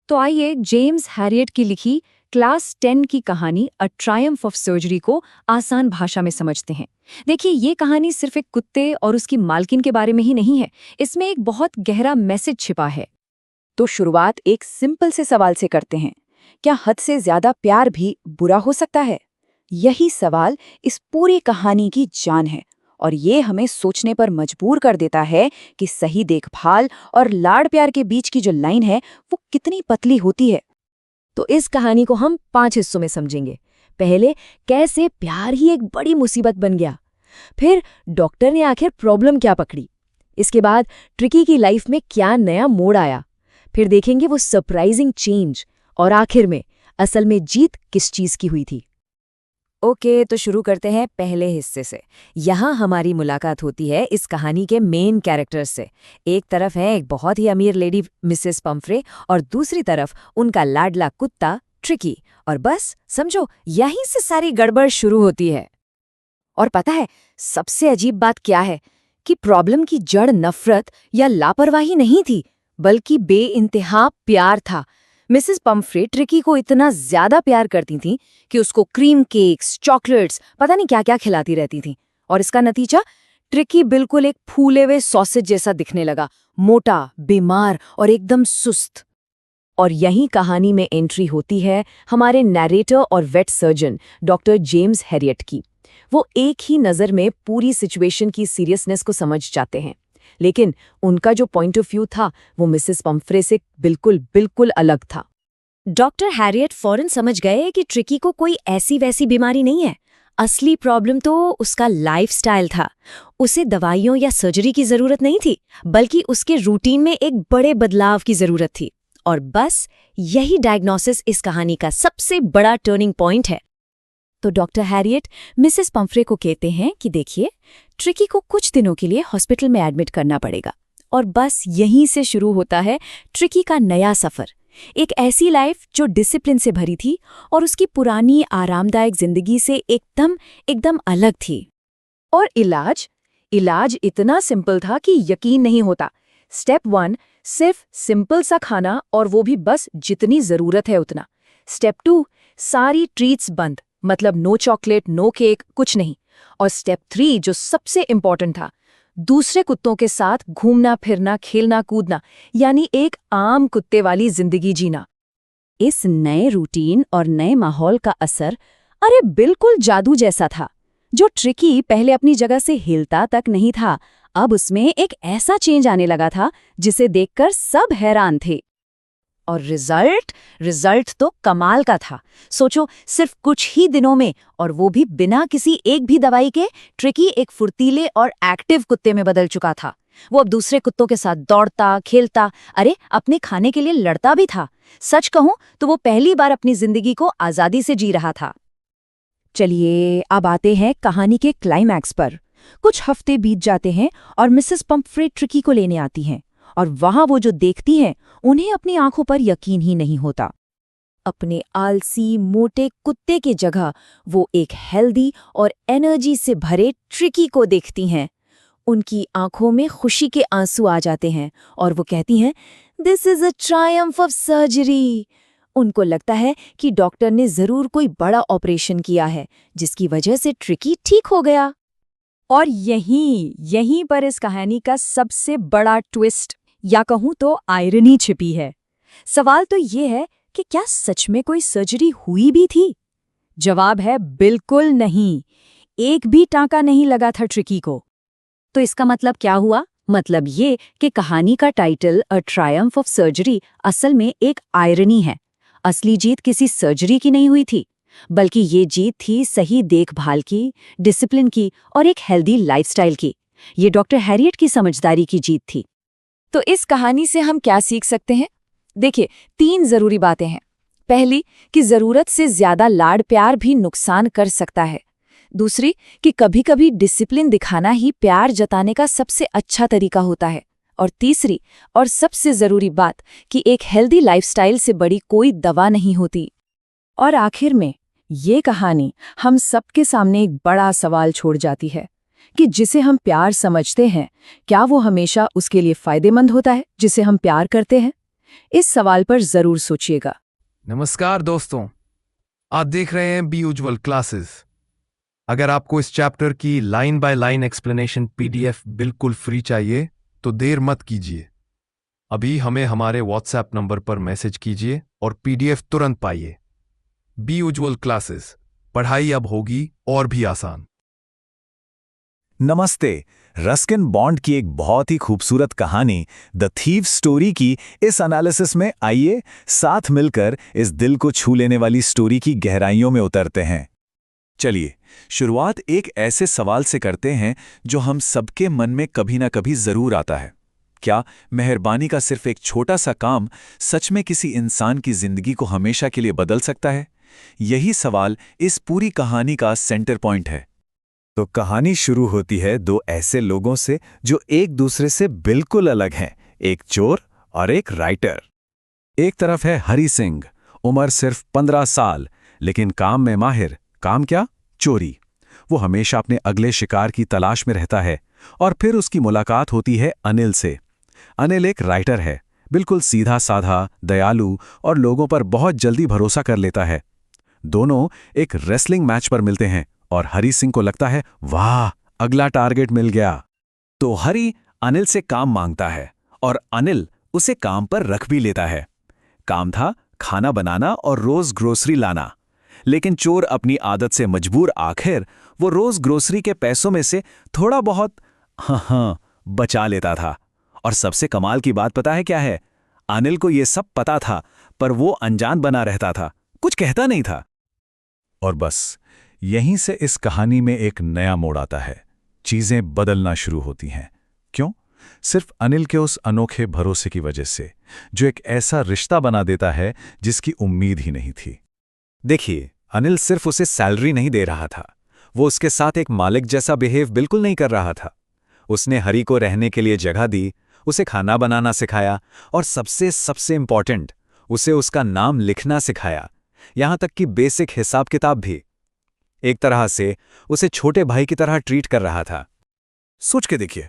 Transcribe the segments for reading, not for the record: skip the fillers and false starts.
तो आइए James Herriot की लिखी क्लास 10 की कहानी अ ट्रायम्फ ऑफ सर्जरी को आसान भाषा में समझते हैं। देखिए, ये कहानी सिर्फ एक कुत्ते और उसकी मालकिन के बारे में ही नहीं है, इसमें एक बहुत गहरा मैसेज छिपा है। तो शुरुआत एक सिंपल से सवाल से करते हैं। क्या हद से ज्यादा प्यार भी बुरा हो सकता है? यही सवाल इस पूरी कहानी की जान है और ये हमें सोचने पर मजबूर कर देता है कि सही देखभाल और लाड़ प्यार के बीच की जो लाइन है वो कितनी पतली होती है। तो इस कहानी को हम 5 हिस्सों में समझेंगे। पहले, कैसे प्यार ही एक बड़ी मुसीबत बन गया। फिर डॉक्टर ने आखिर प्रॉब्लम क्या पकड़ी। इसके बाद ट्रिकी की लाइफ में क्या नया मोड़ आया। फिर देखेंगे वो सरप्राइजिंग चेंज। और आखिर में असल में जीत किस चीज की हुई थी। ओके, तो शुरू करते हैं पहले हिस्से से। यहाँ हमारी मुलाकात होती है इस कहानी के मेन कैरेक्टर्स से। एक तरफ है एक बहुत ही अमीर लेडी मिसेस पम्फ्रे और दूसरी तरफ उनका लाडला कुत्ता ट्रिकी। और बस समझो, यहीं से सारी गड़बड़ शुरू होती है। और पता है सबसे अजीब बात क्या है? कि प्रॉब्लम की जड़ नफरत या लापरवाही नहीं थी, बल्कि बेइंतहा प्यार था। मिसेस पम्फ्रे ट्रिकी को इतना ज्यादा प्यार करती थीं कि उसको क्रीम केक्स, चॉकलेट्स, पता नहीं क्या-क्या खिलाती रहती थीं। और इसका नतीजा, ट्रिकी बिल्कुल एक फूले हुए सॉसेज जैसा दिखने लगा, मोटा, बीमार और एकदम सुस्त। और यही कहानी में एंट्री होती है हमारे नैरेटर और vet surgeon doctor James Herriot की। वो एक ही नज़र में पूरी सिचुएशन की सीरियसनेस को समझ जाते हैं, लेकिन उनका जो पॉइंट ऑफ व्यू था वो मिसेस पम्फ्रे से बिल्कुल अलग था। डॉक्टर हैरियट फौरन समझ गए कि ट्रिकी को कोई ऐसी वैसी बीमारी नहीं है। असली प्रॉब्लम तो उसका लाइफस्टाइल था। उसे दवाइयों या सर्जरी की जरूरत नहीं थी, बल्कि उसके रूटीन में एक बड़े बदलाव की जरूरत थी। और बस यही डायग्नोसिस इस कहानी का सबसे बड़ा टर्निंग पॉइंट है। तो डॉक्टर हैरियट मिसेस पम्फ्रे को कहते हैं कि देखिए, ट्रिकी को कुछ दिनों के लिए हॉस्पिटल में एडमिट करना पड़ेगा। और बस यहीं से शुरू होता है ट्रिकी का नया सफर। एक ऐसी लाइफ जो डिसिप्लिन से भरी थी और उसकी पुरानी आरामदायक जिंदगी से एकदम अलग थी। और इलाज इतना सिंपल था कि यकीन नहीं होता। स्टेप 1, सिर्फ सिंपल सा खाना, और वो भी बस जितनी जरूरत है उतना। स्टेप 2, सारी ट्रीट्स बंद, मतलब नो चॉकलेट, नो केक, कुछ नहीं। और स्टेप 3 जो सबसे इम्पोर्टेंट था, दूसरे कुत्तों के साथ घूमना फिरना, खेलना कूदना, यानी एक आम कुत्ते वाली जिंदगी जीना। इस नए रूटीन और नए माहौल का असर बिल्कुल जादू जैसा था। जो ट्रिकी पहले अपनी जगह से हिलता तक नहीं था, अब उसमें एक ऐसा चेंज आने लगा था जिसे देखकर सब हैरान थे। और रिजल्ट तो कमाल का था। सोचो, सिर्फ कुछ ही दिनों में, और वो भी बिना किसी एक भी दवाई के, ट्रिकी एक फुर्तीले और एक्टिव कुत्ते में बदल चुका था। वो अब दूसरे कुत्तों के साथ दौड़ता, खेलता, अपने खाने के लिए लड़ता भी था। सच कहूं तो वो पहली बार अपनी जिंदगी को आजादी से जी रहा था। चलिए अब आते हैं कहानी के क्लाइमैक्स पर। कुछ हफ्ते बीत जाते हैं और मिसेस पम्फ्रे ट्रिकी को लेने आती हैं। और वहां वो जो देखती हैं, उन्हें अपनी आंखों पर यकीन ही नहीं होता। अपने आलसी मोटे कुत्ते की जगह वो एक हेल्दी और एनर्जी से भरे ट्रिकी को देखती हैं। उनकी आंखों में खुशी के आंसू आ जाते हैं और वो कहती हैं, this is a Triumph of surgery. उनको लगता है कि डॉक्टर ने जरूर कोई बड़ा ऑपरेशन किया है, जिसकी वजह से ट्रिकी ठीक हो गया। और यहीं पर इस कहानी का सबसे बड़ा ट्विस्ट, या कहूं तो आयरनी छिपी है। सवाल तो ये है कि क्या सच में कोई सर्जरी हुई भी थी? जवाब है बिल्कुल नहीं। एक भी टांका नहीं लगा था ट्रिकी को। तो इसका मतलब क्या हुआ? मतलब ये कि कहानी का title a Triumph of surgery असल में एक आयरनी है। असली जीत किसी सर्जरी की नहीं हुई थी, बल्कि ये जीत थी सही देखभाल की, डिसिप्लिन की और एक हेल्दी लाइफस्टाइल की। ये डॉक्टर हैरियट की समझदारी की जीत थी। तो इस कहानी से हम क्या सीख सकते हैं? देखिए, 3 जरूरी बातें हैं। पहली, कि जरूरत से ज्यादा लाड़ प्यार भी नुकसान कर सकता है। दूसरी, कि कभी-कभी डिसिप्लिन दिखाना ही प्यार जताने का सबसे अच्छा तरीका होता है। और तीसरी और सबसे जरूरी बात, कि एक हेल्दी लाइफस्टाइल से बड़ी कोई दवा नहीं होती। और आखिर में ये कहानी हम सबके सामने एक बड़ा सवाल छोड़ जाती है कि जिसे हम प्यार समझते हैं, क्या वो हमेशा उसके लिए फायदेमंद होता है जिसे हम प्यार करते हैं? इस सवाल पर जरूर सोचिएगा। नमस्कार दोस्तों, आप देख रहे हैं बी यूजुअल क्लासेस। अगर आपको इस चैप्टर की line by line explanation PDF बिल्कुल फ्री चाहिए तो देर मत कीजिए, अभी हमें हमारे व्हाट्सएप नंबर पर मैसेज कीजिए और पीडीएफ तुरंत पाइए। बी यूजुअल क्लासेस, पढ़ाई अब होगी और भी आसान। नमस्ते। रस्किन बॉन्ड की एक बहुत ही खूबसूरत कहानी द थीव स्टोरी की इस एनालिसिस में आइए साथ मिलकर इस दिल को छू लेने वाली स्टोरी की गहराइयों में उतरते हैं। चलिए शुरुआत एक ऐसे सवाल से करते हैं जो हम सबके मन में कभी ना कभी जरूर आता है। क्या मेहरबानी का सिर्फ एक छोटा सा काम सच में किसी इंसान की जिंदगी को हमेशा के लिए बदल सकता है? यही सवाल इस पूरी कहानी का सेंटर पॉइंट है। तो कहानी शुरू होती है दो ऐसे लोगों से जो एक दूसरे से बिल्कुल अलग हैं, एक चोर और एक राइटर। एक तरफ है हरी सिंह, उम्र सिर्फ 15 साल, लेकिन काम में माहिर। काम क्या? चोरी। वो हमेशा अपने अगले शिकार की तलाश में रहता है। और फिर उसकी मुलाकात होती है अनिल से। अनिल एक राइटर है, बिल्कुल सीधा साधा, दयालु और लोगों पर बहुत जल्दी भरोसा कर लेता है। दोनों एक रेसलिंग मैच पर मिलते हैं और हरी सिंह को लगता है वाह, अगला टारगेट मिल गया। तो हरी अनिल से काम मांगता है और अनिल उसे काम पर रख भी लेता है। काम था खाना बनाना और रोज ग्रोसरी लाना। लेकिन चोर अपनी आदत से मजबूर आखिर वो रोज ग्रोसरी के पैसों में से थोड़ा बहुत बचा लेता था। और सबसे कमाल की बात पता है क्या है? अनिल को ये सब पता था, पर वो अनजान बना रहता था, कुछ कहता नहीं था। और बस यहीं से इस कहानी में एक नया मोड़ आता है। चीजें बदलना शुरू होती हैं। क्यों? सिर्फ अनिल के उस अनोखे भरोसे की वजह से, जो एक ऐसा रिश्ता बना देता है जिसकी उम्मीद ही नहीं थी। देखिए, अनिल सिर्फ उसे सैलरी नहीं दे रहा था, वो उसके साथ एक मालिक जैसा बिहेव बिल्कुल नहीं कर रहा था। उसने हरी को रहने के लिए जगह दी, उसे खाना बनाना सिखाया और सबसे इंपॉर्टेंट, उसे उसका नाम लिखना सिखाया, यहां तक कि बेसिक हिसाब किताब भी। एक तरह से उसे छोटे भाई की तरह ट्रीट कर रहा था। सोच के देखिए,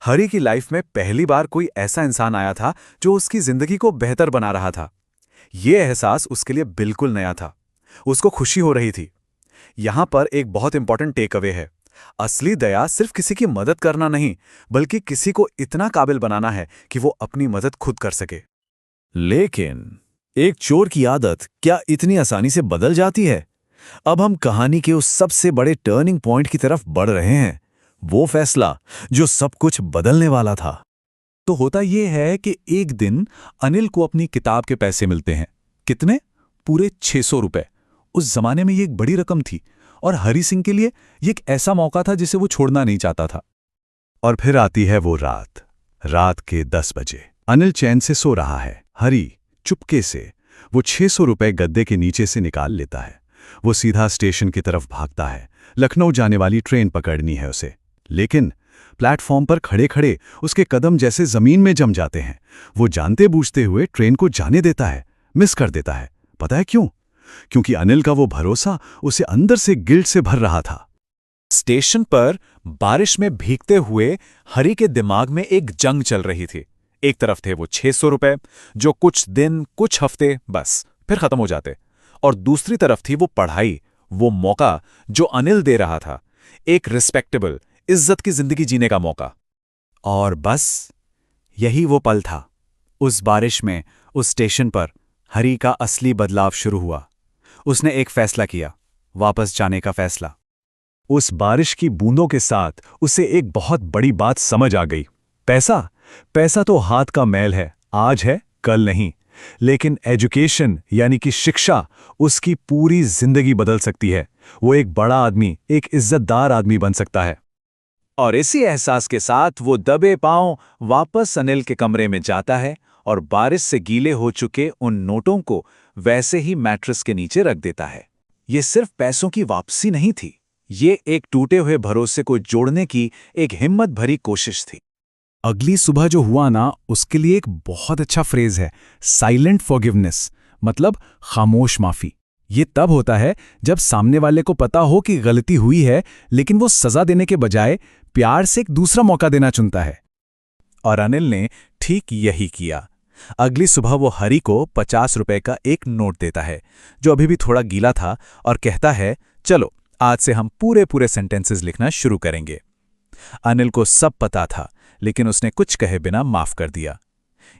हरी की लाइफ में पहली बार कोई ऐसा इंसान आया था जो उसकी जिंदगी को बेहतर बना रहा था। यह एहसास उसके लिए बिल्कुल नया था। उसको खुशी हो रही थी। यहां पर एक बहुत इंपॉर्टेंट टेक अवे है। असली दया सिर्फ किसी की मदद करना नहीं, बल्कि किसी को इतना काबिल बनाना है कि वो अपनी मदद खुद कर सके। लेकिन एक चोर की आदत क्या इतनी आसानी से बदल जाती है? अब हम कहानी के उस सबसे बड़े टर्निंग पॉइंट की तरफ बढ़ रहे हैं, वो फैसला जो सब कुछ बदलने वाला था। तो होता यह है कि एक दिन अनिल को अपनी किताब के पैसे मिलते हैं। कितने? पूरे 600 रुपए। उस जमाने में ये एक बड़ी रकम थी और हरी सिंह के लिए ये एक ऐसा मौका था जिसे वो छोड़ना नहीं चाहता था। और फिर आती है वो रात के 10 बजे। अनिल चैन से सो रहा है। हरी चुपके से वो 600 रुपए गद्दे के नीचे से निकाल लेता है। वो सीधा स्टेशन की तरफ भागता है। लखनऊ जाने वाली ट्रेन पकड़नी है उसे। लेकिन प्लेटफॉर्म पर खड़े खड़े उसके कदम जैसे जमीन में जम जाते हैं। वो जानते बूझते हुए ट्रेन को जाने देता है, मिस कर देता है। पता है क्यों? क्योंकि अनिल का वो भरोसा उसे अंदर से गिल्ट से भर रहा था। स्टेशन पर बारिश में भीगते हुए हरी के दिमाग में एक जंग चल रही थी। एक तरफ थे वो 600 रुपए जो कुछ दिन, कुछ हफ्ते बस फिर खत्म हो जाते, और दूसरी तरफ थी वो पढ़ाई, वो मौका जो अनिल दे रहा था, एक रिस्पेक्टेबल, इज्जत की जिंदगी जीने का मौका। और बस यही वो पल था। उस बारिश में, उस स्टेशन पर हरी का असली बदलाव शुरू हुआ। उसने एक फैसला किया, वापस जाने का फैसला। उस बारिश की बूंदों के साथ उसे एक बहुत बड़ी बात समझ आ गई। पैसा तो हाथ का मैल है, आज है कल नहीं। लेकिन एजुकेशन यानी कि शिक्षा उसकी पूरी जिंदगी बदल सकती है। वो एक बड़ा आदमी, एक इज्जतदार आदमी बन सकता है। और इसी एहसास के साथ वो दबे पांव वापस अनिल के कमरे में जाता है और बारिश से गीले हो चुके उन नोटों को वैसे ही मैट्रेस के नीचे रख देता है। ये सिर्फ पैसों की वापसी नहीं थी, ये एक टूटे हुए भरोसे को जोड़ने की एक हिम्मत भरी कोशिश थी। अगली सुबह जो हुआ ना, उसके लिए एक बहुत अच्छा फ्रेज है, साइलेंट फॉरगिवनेस, मतलब खामोश माफी। ये तब होता है जब सामने वाले को पता हो कि गलती हुई है, लेकिन वो सजा देने के बजाय प्यार से एक दूसरा मौका देना चुनता है। और अनिल ने ठीक यही किया। अगली सुबह वो हरी को 50 रुपए का एक नोट देता है, जो अभी भी थोड़ा गीला था, और कहता है, चलो आज से हम पूरे सेंटेंसेस लिखना शुरू करेंगे। अनिल को सब पता था, लेकिन उसने कुछ कहे बिना माफ कर दिया।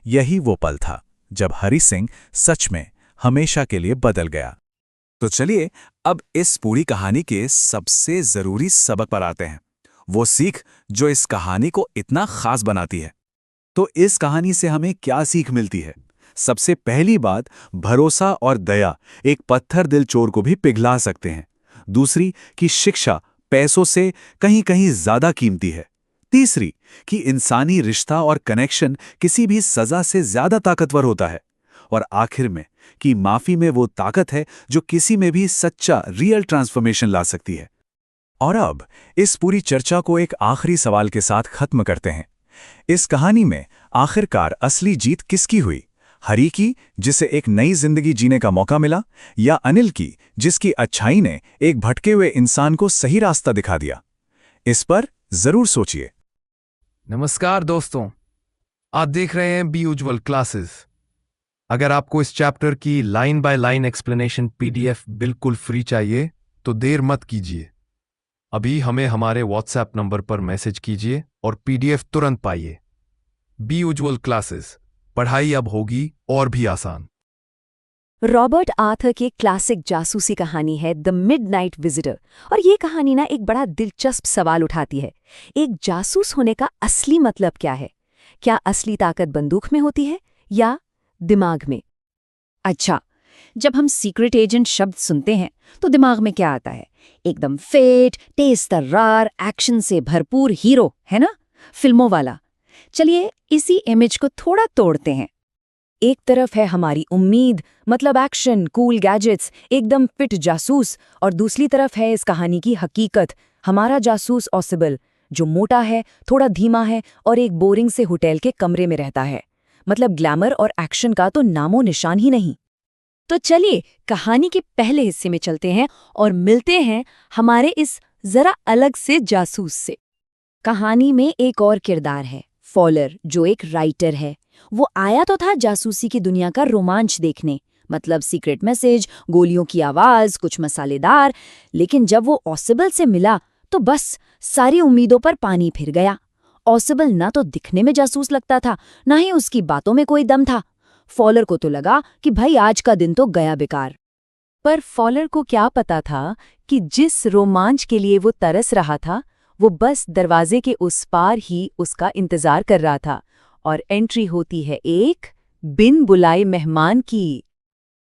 यही वो पल था जब हरी सिंह सच में हमेशा के लिए बदल गया। तो चलिए अब इस पूरी कहानी के सबसे जरूरी सबक पर आते हैं, वो सीख जो इस कहानी को इतना खास बनाती है। तो इस कहानी से हमें क्या सीख मिलती है? सबसे पहली बात, भरोसा और दया एक पत्थर दिल चोर को भी पिघला सकते हैं। दूसरी, कि शिक्षा पैसों से कहीं कहीं ज्यादा कीमती है। तीसरी, कि इंसानी रिश्ता और कनेक्शन किसी भी सजा से ज्यादा ताकतवर होता है। और आखिर में, कि माफी में वो ताकत है जो किसी में भी सच्चा रियल ट्रांसफॉर्मेशन ला सकती है। और अब इस पूरी चर्चा को एक आखिरी सवाल के साथ खत्म करते हैं। इस कहानी में आखिरकार असली जीत किसकी हुई? हरी की, जिसे एक नई जिंदगी जीने का मौका मिला, या अनिल की, जिसकी अच्छाई ने एक भटके हुए इंसान को सही रास्ता दिखा दिया? इस पर जरूर सोचिए। नमस्कार दोस्तों, आप देख रहे हैं बी उज्ज्वल क्लासेस। अगर आपको इस चैप्टर की line by line explanation PDF बिल्कुल फ्री चाहिए तो देर मत कीजिए, अभी हमें हमारे व्हाट्सएप नंबर पर मैसेज कीजिए और पीडीएफ तुरंत पाइए। बी उज्ज्वल क्लासेस, पढ़ाई अब होगी और भी आसान। रॉबर्ट आर्थर की एक क्लासिक जासूसी कहानी है द मिडनाइट विजिटर, और ये कहानी ना एक बड़ा दिलचस्प सवाल उठाती है। एक जासूस होने का असली मतलब क्या है? क्या असली ताकत बंदूक में होती है या दिमाग में? अच्छा, जब हम सीक्रेट एजेंट शब्द सुनते हैं तो दिमाग में क्या आता है? एकदम फिट, तेज तर्रार, एक्शन से भरपूर हीरो, है ना? फिल्मों वाला। चलिए इसी इमेज को थोड़ा तोड़ते हैं। एक तरफ है हमारी उम्मीद, मतलब एक्शन, कूल गैजेट्स, एकदम फिट जासूस, और दूसरी तरफ है इस कहानी की हकीकत, हमारा जासूस ऑसिबल, जो मोटा है, थोड़ा धीमा है और एक बोरिंग से होटल के कमरे में रहता है। मतलब ग्लैमर और एक्शन का तो नामो निशान ही नहीं। तो चलिए कहानी के पहले हिस्से में चलते हैं और मिलते हैं हमारे इस जरा अलग से जासूस से। कहानी में एक और किरदार है, फॉलर, जो एक राइटर है। वो आया तो था जासूसी की दुनिया का रोमांच देखने, मतलब सीक्रेट मैसेज, गोलियों की आवाज, कुछ मसालेदार, लेकिन जब वो ऑसिबल से मिला तो बस सारी उम्मीदों पर पानी फिर गया। ऑसिबल ना तो दिखने में जासूस लगता था, ना ही उसकी बातों में कोई दम था। फॉलर को तो लगा कि भाई आज का दिन तो गया बेकार। पर फॉलर को क्या पता था कि जिस रोमांच के लिए वो तरस रहा था, वो बस दरवाजे के उस पार ही उसका इंतजार कर रहा था, और एंट्री होती है एक बिन बुलाए मेहमान की।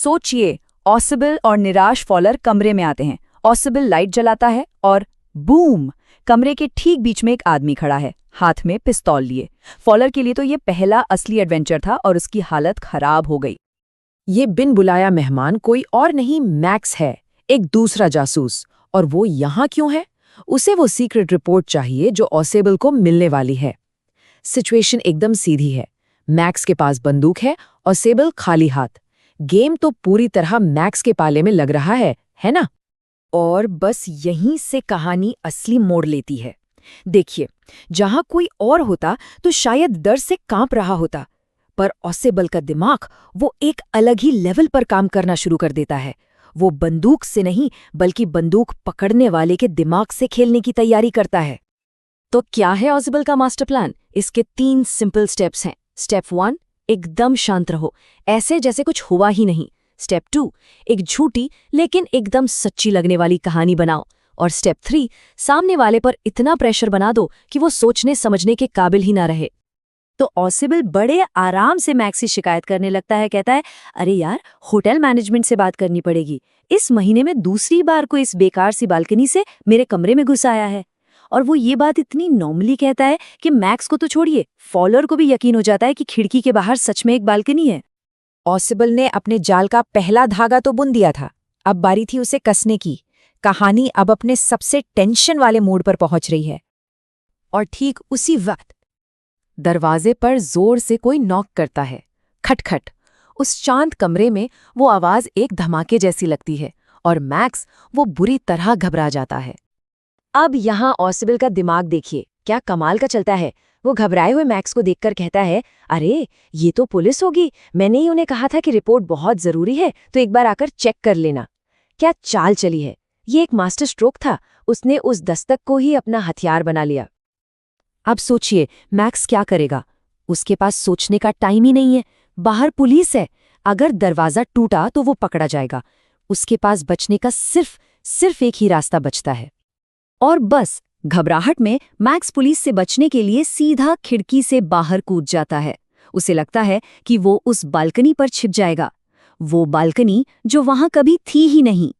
सोचिए, ऑसिबल और निराश फॉलर कमरे में आते हैं। ऑसिबल लाइट जलाता है और बूम, कमरे के ठीक बीच में एक आदमी खड़ा है, हाथ में पिस्तौल लिए। फॉलर के लिए तो ये पहला असली एडवेंचर था और उसकी हालत खराब हो गई। ये बिन बुलाया मेहमान कोई और नहीं, मैक्स है, एक दूसरा जासूस। और वो यहाँ क्यों है? उसे वो सीक्रेट रिपोर्ट चाहिए जो ऑसिबल को मिलने वाली है। सिचुएशन एकदम सीधी है। मैक्स के पास बंदूक है, ऑसिबल खाली हाथ। गेम तो पूरी तरह मैक्स के पाले में लग रहा है ना? और बस यहीं से कहानी असली मोड़ लेती है। देखिए, जहां कोई और होता तो शायद डर से कांप रहा होता, पर ऑसिबल का दिमाग वो एक अलग ही लेवल पर काम करना शुरू कर देता है। वो बंदूक से नहीं, बल्कि बंदूक पकड़ने वाले के दिमाग से खेलने की तैयारी करता है। तो क्या है ऑसिबल का मास्टर प्लान? इसके 3 सिंपल स्टेप्स हैं। स्टेप 1, एकदम शांत रहो, ऐसे जैसे कुछ हुआ ही नहीं। स्टेप 2, एक झूठी लेकिन एकदम सच्ची लगने वाली कहानी बनाओ। और स्टेप 3, सामने वाले पर इतना प्रेशर बना दो कि वो सोचने समझने के काबिल ही ना रहे। तो ऑसिबल बड़े आराम से मैक्स से शिकायत करने लगता है, कहता है, अरे यार, होटल मैनेजमेंट से बात करनी पड़ेगी। इस महीने में दूसरी बार को इस बेकार सी बालकनी से मेरे कमरे में घुस आया है। और वो ये बात इतनी नॉर्मली कहता है कि मैक्स को तो छोड़िए, फॉलर को भी यकीन हो जाता है कि खिड़की के बाहर सच में एक बालकनी है। ऑसिबल ने अपने जाल का पहला धागा तो बुन दिया था, अब बारी थी उसे कसने की। कहानी अब अपने सबसे टेंशन वाले मोड पर पहुंच रही है। और ठीक उसी वक्त दरवाजे पर जोर से कोई नॉक करता है, खटखट। उस शांत कमरे में वो आवाज एक धमाके जैसी लगती है और मैक्स वो बुरी तरह घबरा जाता है। अब यहाँ ऑसिबल का दिमाग देखिए, क्या कमाल का चलता है। वो घबराए हुए मैक्स को देखकर कहता है, अरे ये तो पुलिस होगी, मैंने ही उन्हें कहा था कि रिपोर्ट बहुत जरूरी है, तो एक बार आकर चेक कर लेना। क्या चाल चली है, ये एक मास्टर स्ट्रोक था। उसने उस दस्तक को ही अपना हथियार बना लिया। अब सोचिए मैक्स क्या करेगा। उसके पास सोचने का टाइम ही नहीं है। बाहर पुलिस है, अगर दरवाजा टूटा तो वो पकड़ा जाएगा। उसके पास बचने का सिर्फ एक ही रास्ता बचता है। और बस घबराहट में मैक्स पुलिस से बचने के लिए सीधा खिड़की से बाहर कूद जाता है। उसे लगता है कि वो उस बालकनी पर छिप जाएगा, वो बालकनी जो वहां कभी थी ही नहीं।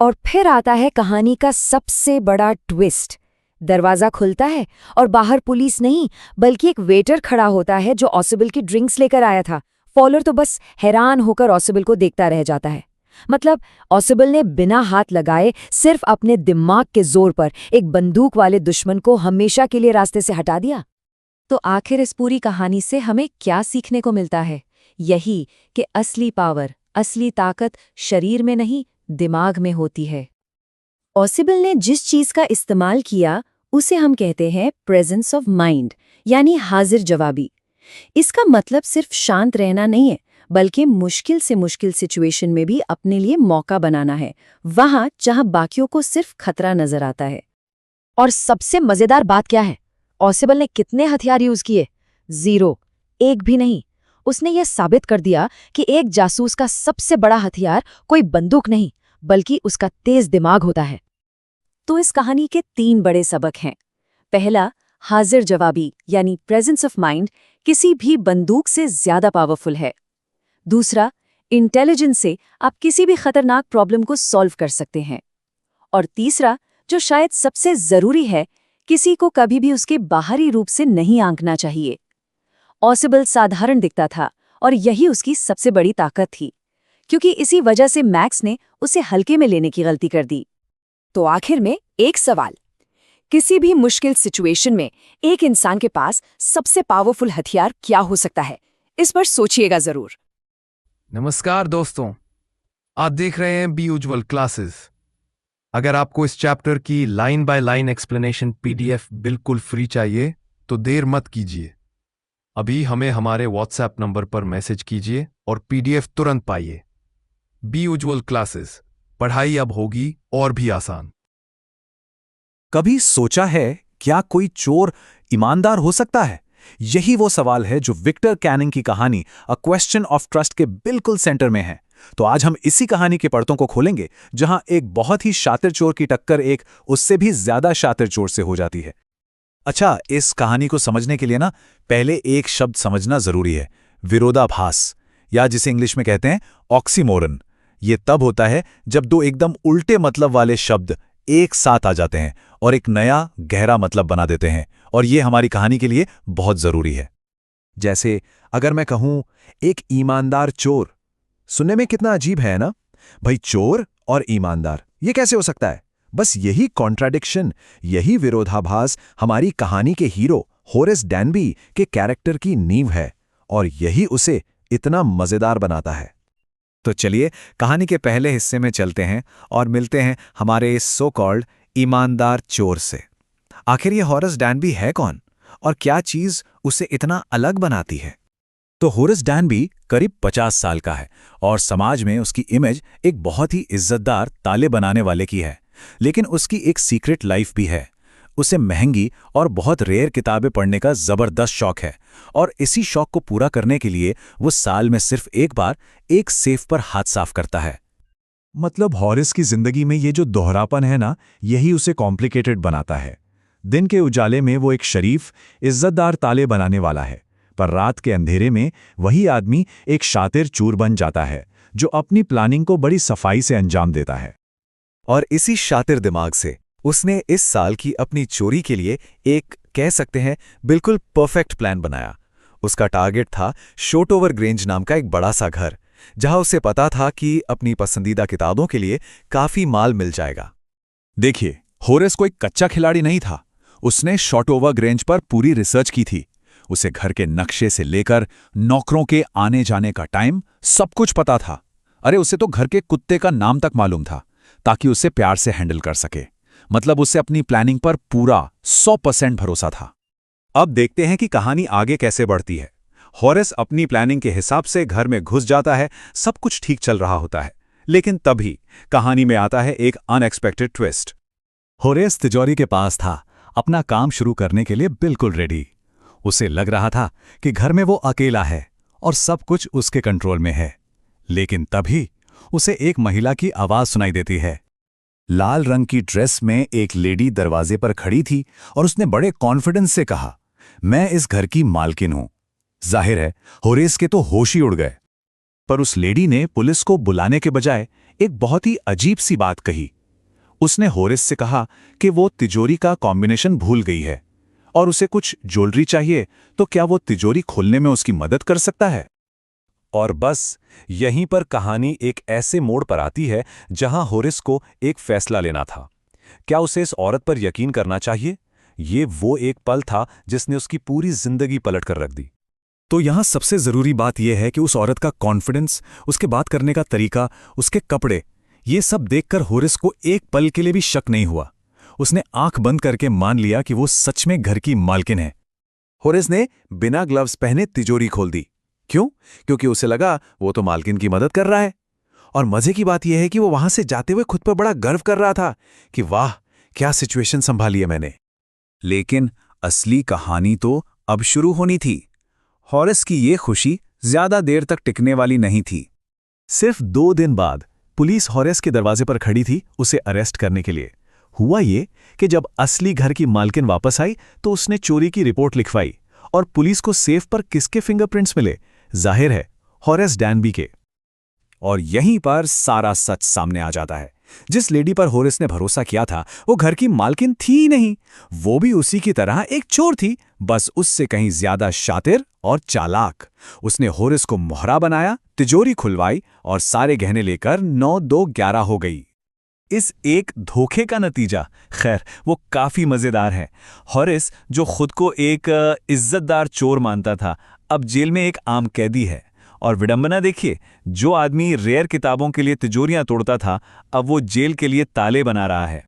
और फिर आता है कहानी का सबसे बड़ा ट्विस्ट। दरवाजा खुलता है और बाहर पुलिस नहीं बल्कि एक वेटर खड़ा होता है जो ऑसिबल की ड्रिंक्स लेकर आया था। फॉलर तो बस हैरान होकर ऑसिबल को देखता रह जाता है। मतलब ऑसिबल ने बिना हाथ लगाए सिर्फ अपने दिमाग के जोर पर एक बंदूक वाले दुश्मन को हमेशा के लिए रास्ते से हटा दिया। तो आखिर इस पूरी कहानी से हमें क्या सीखने को मिलता है? यही कि असली पावर, असली ताकत शरीर में नहीं, दिमाग में होती है। ऑसिबल ने जिस चीज का इस्तेमाल किया उसे हम कहते हैं प्रेजेंस ऑफ माइंड, यानी हाजिर जवाबी। इसका मतलब सिर्फ शांत रहना नहीं है, बल्कि मुश्किल से मुश्किल सिचुएशन में भी अपने लिए मौका बनाना है, वहां जहां बाकियों को सिर्फ खतरा नजर आता है। और सबसे मजेदार बात क्या है, ऑसिबल ने कितने हथियार यूज किए? 0, एक भी नहीं। उसने यह साबित कर दिया कि एक जासूस का सबसे बड़ा हथियार कोई बंदूक नहीं बल्कि उसका तेज दिमाग होता है। तो इस कहानी के 3 बड़े सबक हैं। पहला, हाजिर जवाबी यानी प्रेजेंस ऑफ माइंड किसी भी बंदूक से ज्यादा पावरफुल है। दूसरा, इंटेलिजेंस से आप किसी भी खतरनाक प्रॉब्लम को सॉल्व कर सकते हैं। और तीसरा, जो शायद सबसे जरूरी है, किसी को कभी भी उसके बाहरी रूप से नहीं आंकना चाहिए। ऑसिबल साधारण दिखता था और यही उसकी सबसे बड़ी ताकत थी, क्योंकि इसी वजह से मैक्स ने उसे हल्के में लेने की गलती कर दी। तो आखिर में एक सवाल, किसी भी मुश्किल सिचुएशन में एक इंसान के पास सबसे पावरफुल हथियार क्या हो सकता है? इस पर सोचिएगा जरूर। नमस्कार दोस्तों, आप देख रहे हैं बी उज्ज्वल क्लासेस। अगर आपको इस चैप्टर की line by line explanation PDF बिल्कुल फ्री चाहिए तो देर मत कीजिए, अभी हमें हमारे व्हाट्सएप नंबर पर मैसेज कीजिए और पीडीएफ तुरंत पाइए। बी उज्ज्वल क्लासेस, पढ़ाई अब होगी और भी आसान। कभी सोचा है क्या कोई चोर ईमानदार हो सकता है? यही वो सवाल है जो विक्टर कैनिंग की कहानी अ क्वेश्चन ऑफ ट्रस्ट के बिल्कुल सेंटर में है। तो आज हम इसी कहानी के परतों को खोलेंगे जहां एक बहुत ही शातिर चोर की टक्कर एक उससे भी ज्यादा शातिर चोर से हो जाती है। अच्छा, इस कहानी को समझने के लिए ना पहले एक शब्द समझना जरूरी है, विरोधाभास, या जिसे इंग्लिश में कहते हैं ऑक्सीमोरन। ये तब होता है जब दो एकदम उल्टे मतलब वाले शब्द एक साथ आ जाते हैं और एक नया गहरा मतलब बना देते हैं, और ये हमारी कहानी के लिए बहुत जरूरी है। जैसे अगर मैं कहूं एक ईमानदार चोर, सुनने में कितना अजीब है ना भाई, चोर और ईमानदार, ये कैसे हो सकता है? बस यही कॉन्ट्राडिक्शन, यही विरोधाभास हमारी कहानी के हीरो होरेस डैनबी के कैरेक्टर की नींव है, और यही उसे इतना मजेदार बनाता है। तो चलिए कहानी के पहले हिस्से में चलते हैं और मिलते हैं हमारे इस सो कॉल्ड ईमानदार चोर से। आखिर ये होरेस डैनबी है कौन और क्या चीज उसे इतना अलग बनाती है? तो होरेस डैनबी करीब 50 साल का है और समाज में उसकी इमेज एक बहुत ही इज्जतदार ताले बनाने वाले की है। लेकिन उसकी एक सीक्रेट लाइफ भी है। उसे महंगी और बहुत रेयर किताबें पढ़ने का जबरदस्त शौक है, और इसी शौक को पूरा करने के लिए वो साल में सिर्फ एक बार एक सेफ पर हाथ साफ करता है। मतलब होरेस की जिंदगी में ये जो दोहरापन है ना, यही उसे कॉम्प्लिकेटेड बनाता है। दिन के उजाले में वो एक शरीफ, इज्जतदार ताले बनाने वाला है, पर रात के अंधेरे में वही आदमी एक शातिर चोर बन जाता है जो अपनी प्लानिंग को बड़ी सफाई से अंजाम देता है। और इसी शातिर दिमाग से उसने इस साल की अपनी चोरी के लिए एक, कह सकते हैं, बिल्कुल परफेक्ट प्लान बनाया। उसका टारगेट था शोटोवर ग्रेंज नाम का एक बड़ा सा घर, जहां उसे पता था कि अपनी पसंदीदा किताबों के लिए काफी माल मिल जाएगा। देखिए, होरेस कोई कच्चा खिलाड़ी नहीं था। उसने शोटोवर ग्रेंज पर पूरी रिसर्च की थी। उसे घर के नक्शे से लेकर नौकरों के आने जाने का टाइम सब कुछ पता था। अरे, उसे तो घर के कुत्ते का नाम तक मालूम था, ताकि उसे प्यार से हैंडल कर सके। मतलब उसे अपनी प्लानिंग पर पूरा 100% भरोसा था। अब देखते हैं कि कहानी आगे कैसे बढ़ती है। हॉरेस अपनी प्लानिंग के हिसाब से घर में घुस जाता है, सब कुछ ठीक चल रहा होता है, लेकिन तभी कहानी में आता है एक अनएक्सपेक्टेड ट्विस्ट। होरेस तिजोरी के पास था, अपना काम शुरू करने के लिए बिल्कुल रेडी। उसे लग रहा था कि घर में वो अकेला है और सब कुछ उसके कंट्रोल में है, लेकिन तभी उसे एक महिला की आवाज सुनाई देती है। लाल रंग की ड्रेस में एक लेडी दरवाजे पर खड़ी थी और उसने बड़े कॉन्फिडेंस से कहा, मैं इस घर की मालकिन हूं। जाहिर है होरेस के तो होश ही उड़ गए। पर उस लेडी ने पुलिस को बुलाने के बजाय एक बहुत ही अजीब सी बात कही। उसने होरेस से कहा कि वो तिजोरी का कॉम्बिनेशन भूल गई है और उसे कुछ ज्वेलरी चाहिए, तो क्या वो तिजोरी खोलने में उसकी मदद कर सकता है। और बस यहीं पर कहानी एक ऐसे मोड़ पर आती है जहां होरेस को एक फैसला लेना था। क्या उसे इस औरत पर यकीन करना चाहिए? ये वो एक पल था जिसने उसकी पूरी जिंदगी पलट कर रख दी। तो यहां सबसे जरूरी बात यह है कि उस औरत का कॉन्फिडेंस, उसके बात करने का तरीका, उसके कपड़े, ये सब देखकर होरेस को एक पल के लिए भी शक नहीं हुआ। उसने आंख बंद करके मान लिया कि वो सच में घर की मालकिन है। होरेस ने बिना ग्लव्स पहने तिजोरी खोल दी। क्यों? क्योंकि उसे लगा वो तो मालकिन की मदद कर रहा है। और मजे की बात यह है कि वो वहां से जाते हुए खुद पर बड़ा गर्व कर रहा था कि वाह, क्या सिचुएशन संभाली है मैंने। लेकिन असली कहानी तो अब शुरू होनी थी। होरेस की ये खुशी ज्यादा देर तक टिकने वाली नहीं थी। सिर्फ 2 दिन बाद पुलिस होरेस के दरवाजे पर खड़ी थी उसे अरेस्ट करने के लिए। हुआ ये कि जब असली घर की मालकिन वापस आई तो उसने चोरी की रिपोर्ट लिखवाई और पुलिस को सेफ पर किसके फिंगरप्रिंट्स मिले? जाहिर है होरेस डैनबी के। और यहीं पर सारा सच सामने आ जाता है। जिस लेडी पर होरेस ने भरोसा किया था वो घर की मालकिन थी ही नहीं, वो भी उसी की तरह एक चोर थी, बस उससे कहीं ज्यादा शातिर और चालाक। उसने होरेस को मोहरा बनाया, तिजोरी खुलवाई और सारे गहने लेकर 9-2-11 हो गई। इस एक धोखे का नतीजा खैर वो काफी मजेदार है। होरेस जो खुद को एक इज्जतदार चोर मानता था, अब जेल में एक आम कैदी है। और विडंबना देखिए, जो आदमी रेयर किताबों के लिए तिजोरियां तोड़ता था अब वो जेल के लिए ताले बना रहा है।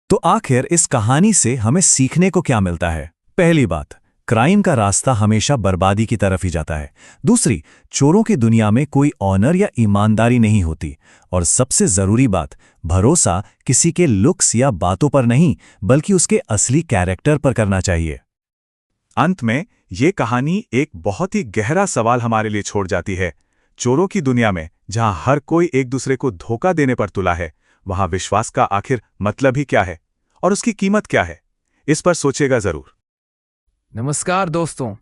तो आखिर इस कहानी से हमें सीखने को क्या मिलता है? पहली बात, क्राइम का रास्ता हमेशा बर्बादी की तरफ ही जाता है। दूसरी, चोरों की दुनिया में कोई ऑनर या ईमानदारी नहीं होती। और सबसे जरूरी बात, भरोसा किसी के लुक्स या बातों पर नहीं बल्कि उसके असली कैरेक्टर पर करना चाहिए। अंत में ये कहानी एक बहुत ही गहरा सवाल हमारे लिए छोड़ जाती है। चोरों की दुनिया में जहां हर कोई एक दूसरे को धोखा देने पर तुला है, वहां विश्वास का आखिर मतलब ही क्या है और उसकी कीमत क्या है? इस पर सोचेगा जरूर। नमस्कार दोस्तों,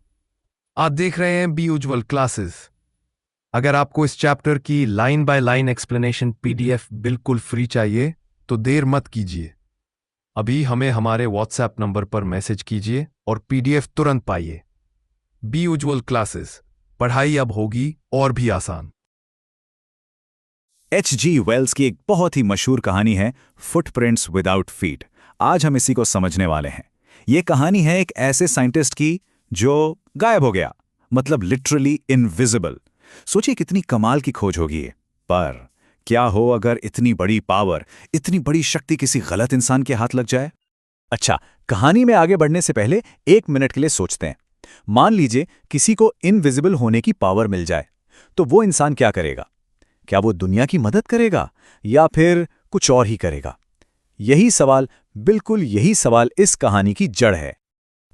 आप देख रहे हैं बी उज्ज्वल क्लासेस। अगर आपको इस चैप्टर की line by line explanation PDF बिल्कुल फ्री चाहिए तो देर मत कीजिए, अभी हमें हमारे व्हाट्सएप नंबर पर मैसेज कीजिए और पीडीएफ तुरंत पाइए। बी उज्ज्वल क्लासेस, पढ़ाई अब होगी और भी आसान। H.G. वेल्स की एक बहुत ही मशहूर कहानी है फुटप्रिंट्स विदाउट फीट। आज हम इसी को समझने वाले हैं। ये कहानी है एक ऐसे साइंटिस्ट की जो गायब हो गया, मतलब लिटरली इनविजिबल। सोचिए कितनी कमाल की खोज होगी ये। पर क्या हो अगर इतनी बड़ी पावर, इतनी बड़ी शक्ति किसी गलत इंसान के हाथ लग जाए? अच्छा, कहानी में आगे बढ़ने से पहले 1 मिनट के लिए सोचते हैं। मान लीजिए किसी को इनविजिबल होने की पावर मिल जाए, तो वो इंसान क्या करेगा? क्या वो दुनिया की मदद करेगा या फिर कुछ और ही करेगा? यही सवाल, बिल्कुल यही सवाल इस कहानी की जड़ है।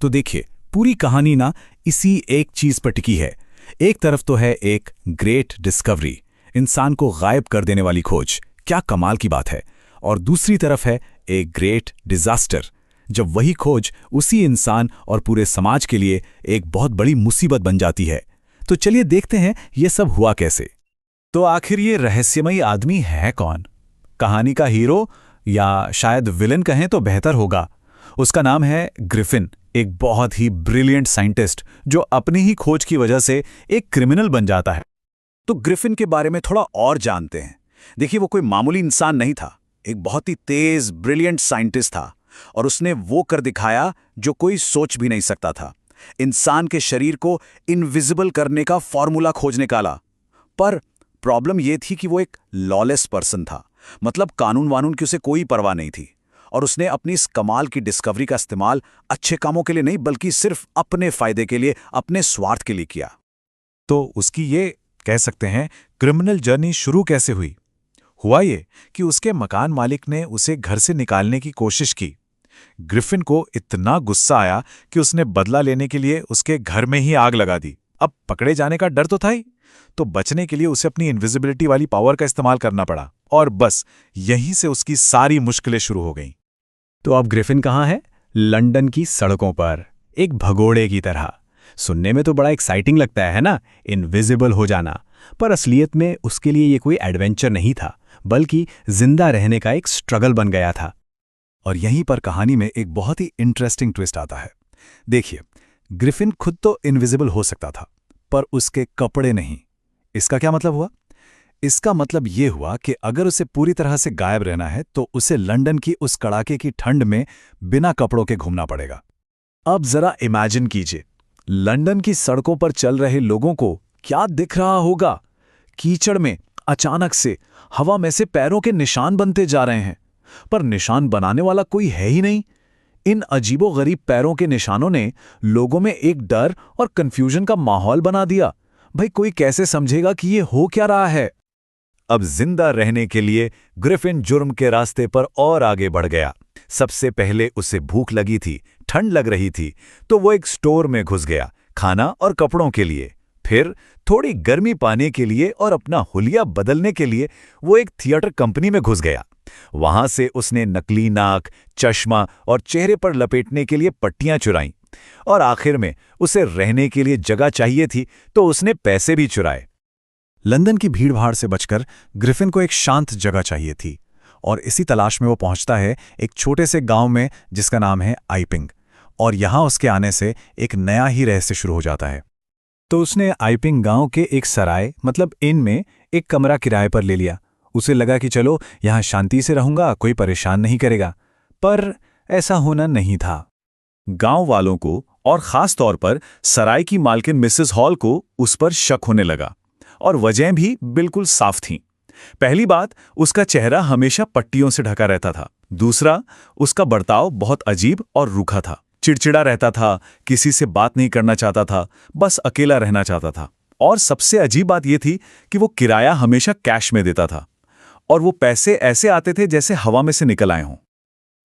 तो देखिए, पूरी कहानी ना इसी एक चीज पर टिकी है। एक तरफ तो है एक ग्रेट डिस्कवरी, इंसान को गायब कर देने वाली खोज, क्या कमाल की बात है। और दूसरी तरफ है एक ग्रेट डिजास्टर, जब वही खोज उसी इंसान और पूरे समाज के लिए एक बहुत बड़ी मुसीबत बन जाती है। तो चलिए देखते हैं ये सब हुआ कैसे। तो आखिर ये रहस्यमयी आदमी है कौन? कहानी का हीरो, या शायद विलन कहें तो बेहतर होगा। उसका नाम है ग्रिफिन, एक बहुत ही ब्रिलियंट साइंटिस्ट जो अपनी ही खोज की वजह से एक क्रिमिनल बन जाता है। तो ग्रिफिन के बारे में थोड़ा और जानते हैं। देखिए, वो कोई मामूली इंसान नहीं था, एक बहुत ही तेज ब्रिलियंट साइंटिस्ट था और उसने वो कर दिखाया जो कोई सोच भी नहीं सकता था। इंसान के शरीर को इनविजिबल करने का फॉर्मूला खोज निकाला। पर प्रॉब्लम यह थी कि वो एक लॉलेस पर्सन था, मतलब कानून वानून की उसे कोई परवाह नहीं थी। और उसने अपनी इस कमाल की डिस्कवरी का इस्तेमाल अच्छे कामों के लिए नहीं बल्कि सिर्फ अपने फायदे के लिए, अपने स्वार्थ के लिए किया। तो उसकी ये कह सकते हैं क्रिमिनल जर्नी शुरू कैसे हुई? हुआ ये कि उसके मकान मालिक ने उसे घर से निकालने की कोशिश की। ग्रिफिन को इतना गुस्सा आया कि उसने बदला लेने के लिए उसके घर में ही आग लगा दी। अब पकड़े जाने का डर तो था ही, तो बचने के लिए उसे अपनी इनविजिबिलिटी वाली पावर का इस्तेमाल करना पड़ा और बस यहीं से उसकी सारी मुश्किलें शुरू हो गईं। तो अब ग्रिफिन कहाँ है? लंदन की सड़कों पर, एक भगोड़े की तरह। सुनने में तो बड़ा एक्साइटिंग लगता है ना, इनविजिबल हो जाना, पर असलियत में उसके लिए ये कोई एडवेंचर नहीं था, बल्कि जिंदा रहने का एक स्ट्रगल बन गया था। और यहीं पर कहानी में एक बहुत ही इंटरेस्टिंग ट्विस्ट आता है। देखिए, ग्रिफिन खुद तो इनविजिबल हो सकता था, पर उसके कपड़े नहीं। इसका क्या मतलब हुआ? इसका मतलब ये हुआ कि अगर उसे पूरी तरह से गायब रहना है तो उसे लंदन की उस कड़ाके की ठंड में बिना कपड़ों के घूमना पड़ेगा। अब जरा इमेजिन कीजिए, लंदन की सड़कों पर चल रहे लोगों को क्या दिख रहा होगा? कीचड़ में अचानक से हवा में से पैरों के निशान बनते जा रहे हैं, पर निशान बनाने वाला कोई है ही नहीं। इन अजीबोगरीब पैरों के निशानों ने लोगों में एक डर और कंफ्यूजन का माहौल बना दिया। भाई, कोई कैसे समझेगा कि ये हो क्या रहा है? अब जिंदा रहने के लिए ग्रिफिन जुर्म के रास्ते पर और आगे बढ़ गया। सबसे पहले उसे भूख लगी थी, ठंड लग रही थी, तो वो एक स्टोर में घुस गया, खाना और कपड़ों के लिए। फिर थोड़ी गर्मी पाने के लिए और अपना हुलिया बदलने के लिए वो एक थिएटर कंपनी में घुस गया। वहां से उसने नकली नाक, चश्मा और चेहरे पर लपेटने के लिए पट्टियां चुराईं। और आखिर में उसे रहने के लिए जगह चाहिए थी, तो उसने पैसे भी चुराए। लंदन की भीड़भाड़ से बचकर ग्रिफिन को एक शांत जगह चाहिए थी, और इसी तलाश में वो पहुंचता है एक छोटे से गांव में जिसका नाम है आइपिंग। और यहां उसके आने से एक नया ही रहस्य शुरू हो जाता है। तो उसने आइपिंग गांव के एक सराय मतलब इन में एक कमरा किराए पर ले लिया। उसे लगा कि चलो यहां शांति से रहूंगा, कोई परेशान नहीं करेगा। पर ऐसा होना नहीं था। गांव वालों को और खास तौर पर सराय की मालकिन मिसेस हॉल को उस पर शक होने लगा, और वजहें भी बिल्कुल साफ थीं। पहली बात, उसका चेहरा हमेशा पट्टियों से ढका रहता था। दूसरा, उसका बर्ताव बहुत अजीब और रूखा था। चिड़चिड़ा रहता था, किसी से बात नहीं करना चाहता था, बस अकेला रहना चाहता था। और सबसे अजीब बात यह थी कि वो किराया हमेशा कैश में देता था, और वो पैसे ऐसे आते थे जैसे हवा में से निकल आए हों।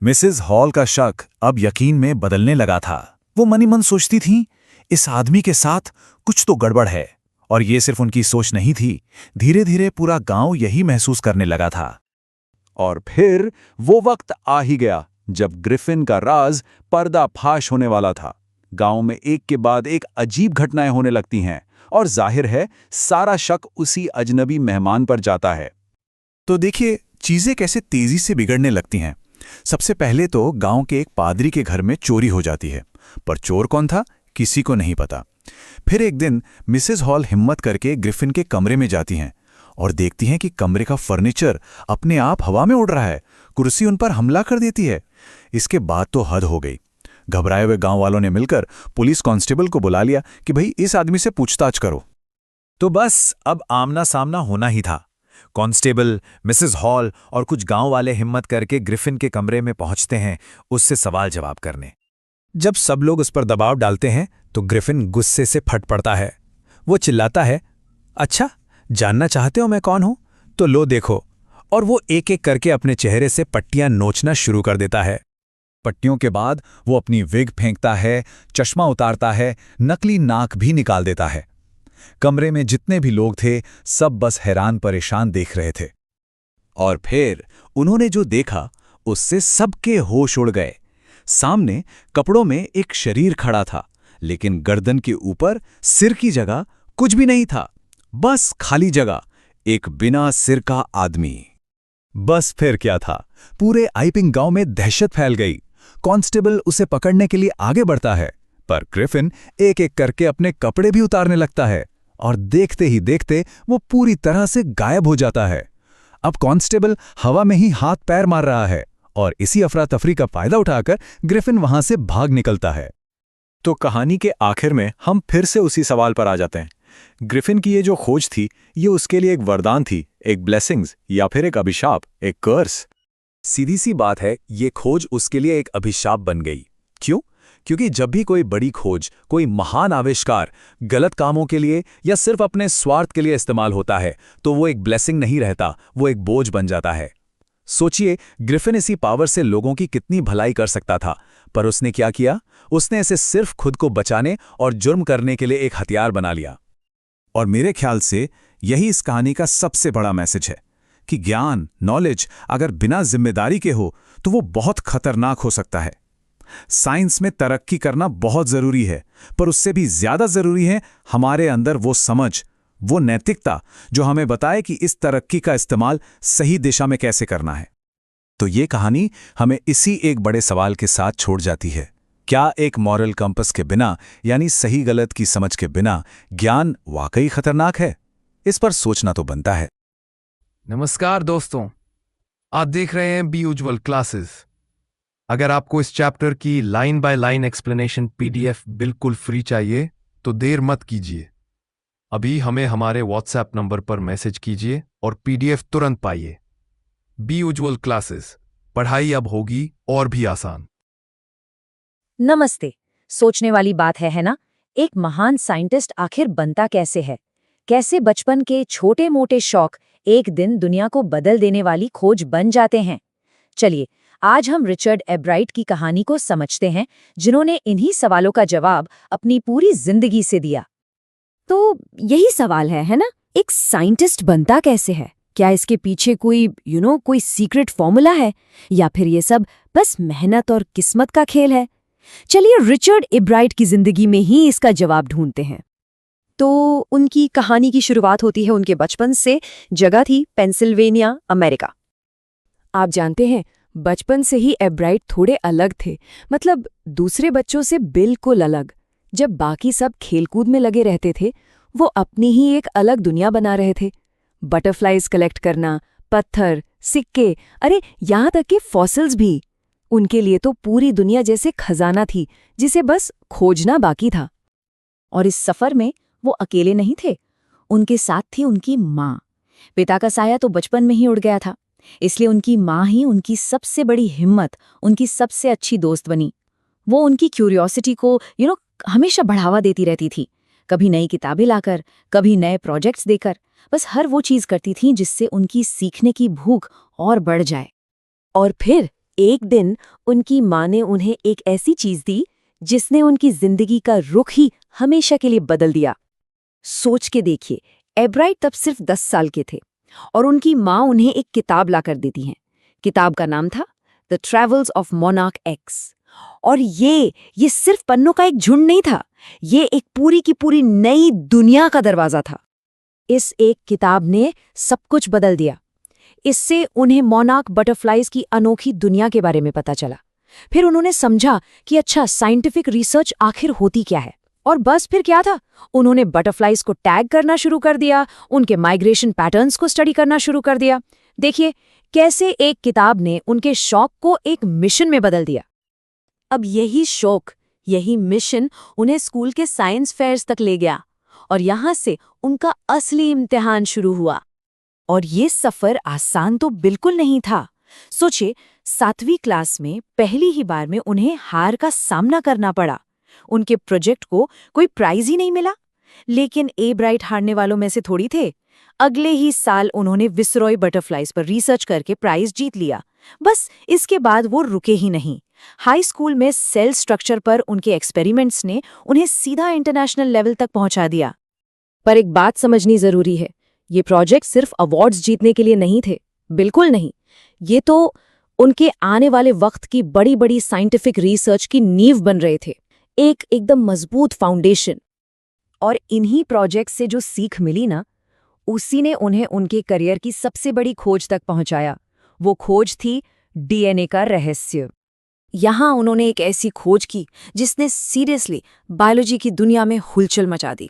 मिसेस हॉल का शक अब यकीन में बदलने लगा था। वो मनी मन सोचती थीं, इस आदमी के साथ कुछ तो गड़बड़ है। और ये सिर्फ उनकी सोच नहीं थी, धीरे धीरे पूरा गांव यही महसूस करने लगा था। और फिर वो वक्त आ ही गया जब ग्रिफिन का राज पर्दाफाश होने वाला था। गांव में एक के बाद एक अजीब घटनाएं होने लगती हैं, और जाहिर है सारा शक उसी अजनबी मेहमान पर जाता है। तो देखिए, चीजें कैसे तेजी से बिगड़ने लगती हैं। सबसे पहले तो गांव के एक पादरी के घर में चोरी हो जाती है, पर चोर कौन था किसी को नहीं पता। फिर एक दिन मिसेस हॉल हिम्मत करके ग्रिफिन के कमरे में जाती हैं और देखती हैं कि कमरे का फर्नीचर अपने आप हवा में उड़ रहा है। कुर्सी उन पर हमला कर देती है। इसके बाद तो हद हो गई। घबराए हुए गांव वालों ने मिलकर पुलिस कांस्टेबल को बुला लिया कि भाई इस आदमी से पूछताछ करो। तो बस अब आमना सामना होना ही था। कांस्टेबल, मिसेस हॉल और कुछ गांव वाले हिम्मत करके ग्रिफिन के कमरे में पहुंचते हैं उससे सवाल जवाब करने। जब सब लोग उस पर दबाव डालते हैं तो ग्रिफिन गुस्से से फट पड़ता है। वो चिल्लाता है, अच्छा जानना चाहते हो मैं कौन हूं? तो लो देखो। और वो एक एक करके अपने चेहरे से पट्टियां नोचना शुरू कर देता है। पट्टियों के बाद वो अपनी विग फेंकता है, चश्मा उतारता है, नकली नाक भी निकाल देता है। कमरे में जितने भी लोग थे सब बस हैरान परेशान देख रहे थे। और फिर उन्होंने जो देखा उससे सबके होश उड़ गए। सामने कपड़ों में एक शरीर खड़ा था, लेकिन गर्दन के ऊपर सिर की जगह कुछ भी नहीं था, बस खाली जगह, एक बिना सिर का आदमी। बस फिर क्या था, पूरे आइपिंग गांव में दहशत फैल गई। कांस्टेबल उसे पकड़ने के लिए आगे बढ़ता है, पर ग्रिफिन एक एक करके अपने कपड़े भी उतारने लगता है, और देखते ही देखते वो पूरी तरह से गायब हो जाता है। अब कांस्टेबल हवा में ही हाथ पैर मार रहा है, और इसी अफरा तफरी का फायदा उठाकर ग्रिफिन वहां से भाग निकलता है। तो कहानी के आखिर में हम फिर से उसी सवाल पर आ जाते हैं। ग्रिफिन की ये जो खोज थी, ये उसके लिए एक वरदान थी, एक ब्लेसिंग्स, या फिर एक अभिशाप, एक कर्स? सीधी सी बात है, ये खोज उसके लिए एक अभिशाप बन गई। क्यों? क्योंकि जब भी कोई बड़ी खोज, कोई महान आविष्कार गलत कामों के लिए या सिर्फ अपने स्वार्थ के लिए इस्तेमाल होता है, तो वो एक ब्लेसिंग नहीं रहता, वो एक बोझ बन जाता है। सोचिए, ग्रिफिन इसी पावर से लोगों की कितनी भलाई कर सकता था, पर उसने क्या किया? उसने इसे सिर्फ खुद को बचाने और जुर्म करने के लिए एक हथियार बना लिया। और मेरे ख्याल से यही इस कहानी का सबसे बड़ा मैसेज है कि ज्ञान, नॉलेज अगर बिना जिम्मेदारी के हो तो वो बहुत खतरनाक हो सकता है। साइंस में तरक्की करना बहुत जरूरी है, पर उससे भी ज्यादा जरूरी है हमारे अंदर वो समझ, वो नैतिकता जो हमें बताए कि इस तरक्की का इस्तेमाल सही दिशा में कैसे करना है। तो ये कहानी हमें इसी एक बड़े सवाल के साथ छोड़ जाती है, क्या एक मॉरल कंपस के बिना, यानी सही गलत की समझ के बिना, ज्ञान वाकई खतरनाक है? इस पर सोचना तो बनता है। नमस्कार दोस्तों, आप देख रहे हैं बी उज्ज्वल क्लासेस। अगर आपको इस चैप्टर की line by line explanation PDF बिल्कुल फ्री चाहिए तो देर मत कीजिए, अभी हमें हमारे व्हाट्सएप नंबर पर मैसेज कीजिए और पीडीएफ तुरंत पाइए। बी उज्ज्वल क्लासेस, पढ़ाई अब होगी और भी आसान। नमस्ते। सोचने वाली बात है ना? एक महान साइंटिस्ट आखिर बनता कैसे है? कैसे बचपन के छोटे मोटे शौक एक दिन दुनिया को बदल देने वाली खोज बन जाते हैं? चलिए, आज हम रिचर्ड एब्राइट की कहानी को समझते हैं, जिन्होंने इन्हीं सवालों का जवाब अपनी पूरी जिंदगी से दिया। तो यही सवाल है ना? एक साइंटिस्ट बनता कैसे है? क्या इसके पीछे कोई कोई सीक्रेट फॉर्मूला है, या फिर ये सब बस मेहनत और किस्मत का खेल है? चलिए रिचर्ड एब्राइट की जिंदगी में ही इसका जवाब ढूंढते हैं। तो उनकी कहानी की शुरुआत होती है उनके बचपन से। जगह थी पेंसिल्वेनिया, अमेरिका। आप जानते हैं, बचपन से ही एब्राइट थोड़े अलग थे, मतलब दूसरे बच्चों से बिल्कुल अलग। जब बाकी सब खेलकूद में लगे रहते थे, वो अपनी ही एक अलग दुनिया बना रहे थे। बटरफ्लाइज कलेक्ट करना, पत्थर, सिक्के, अरे यहाँ तक कि फॉसिल्स भी। उनके लिए तो पूरी दुनिया जैसे खजाना थी, जिसे बस खोजना बाकी था। और इस सफर में वो अकेले नहीं थे, उनके साथ थी उनकी माँ। पिता का साया तो बचपन में ही उड़ गया था, इसलिए उनकी माँ ही उनकी सबसे बड़ी हिम्मत, उनकी सबसे अच्छी दोस्त बनी। वो उनकी क्यूरियोसिटी को हमेशा बढ़ावा देती रहती थी, कभी नई किताबें लाकर, कभी नए प्रोजेक्ट्स देकर। बस हर वो चीज़ करती थी जिससे उनकी सीखने की भूख और बढ़ जाए। और फिर एक दिन उनकी माँ ने उन्हें एक ऐसी चीज़ दी जिसने उनकी जिंदगी का रुख ही हमेशा के लिए बदल दिया। सोच के देखिए, एब्राइट तब सिर्फ 10 साल के थे और उनकी माँ उन्हें एक किताब लाकर देती हैं। किताब का नाम था the travels of monarch x. और ये सिर्फ पन्नों का एक झुंड नहीं था, ये एक पूरी की पूरी नई दुनिया का दरवाजा था। इस एक किताब ने सब कुछ बदल दिया। इससे उन्हें मोनार्क बटरफ्लाइज की अनोखी दुनिया के बारे में पता चला। फिर उन्होंने समझा कि अच्छा, साइंटिफिक रिसर्च आखिर होती क्या है। और बस फिर क्या था, उन्होंने बटरफ्लाइज को टैग करना शुरू कर दिया, उनके माइग्रेशन पैटर्न्स को स्टडी करना शुरू कर दिया। देखिए कैसे एक किताब ने उनके शौक को एक मिशन में बदल दिया। अब यही शौक, यही मिशन उन्हें स्कूल के साइंस फेयर्स तक ले गया, और यहां से उनका असली इम्तिहान शुरू हुआ। और ये सफर आसान तो बिल्कुल नहीं था। सोचिए, 7वीं क्लास में पहली ही बार में उन्हें हार का सामना करना पड़ा। उनके प्रोजेक्ट को कोई प्राइज ही नहीं मिला। लेकिन एब्राइट हारने वालों में से थोड़ी थे। अगले ही साल उन्होंने विसरॉय बटरफ्लाइज पर रिसर्च करके प्राइज जीत लिया। बस इसके बाद वो रुके ही नहीं। हाई स्कूल में सेल स्ट्रक्चर पर उनके एक्सपेरिमेंट्स ने उन्हें सीधा इंटरनेशनल लेवल तक पहुंचा दिया। पर एक बात समझनी जरूरी है, ये प्रोजेक्ट सिर्फ अवार्ड्स जीतने के लिए नहीं थे, बिल्कुल नहीं। ये तो उनके आने वाले वक्त की बड़ी बड़ी साइंटिफिक रिसर्च की नींव बन रहे थे, एक एकदम मजबूत फाउंडेशन। और इन्हीं प्रोजेक्ट से जो सीख मिली ना, उसी ने उन्हें उनके करियर की सबसे बड़ी खोज तक पहुंचाया। वो खोज थी डीएनए का रहस्य। यहां उन्होंने एक ऐसी खोज की जिसने सीरियसली बायोलॉजी की दुनिया में हलचल मचा दी।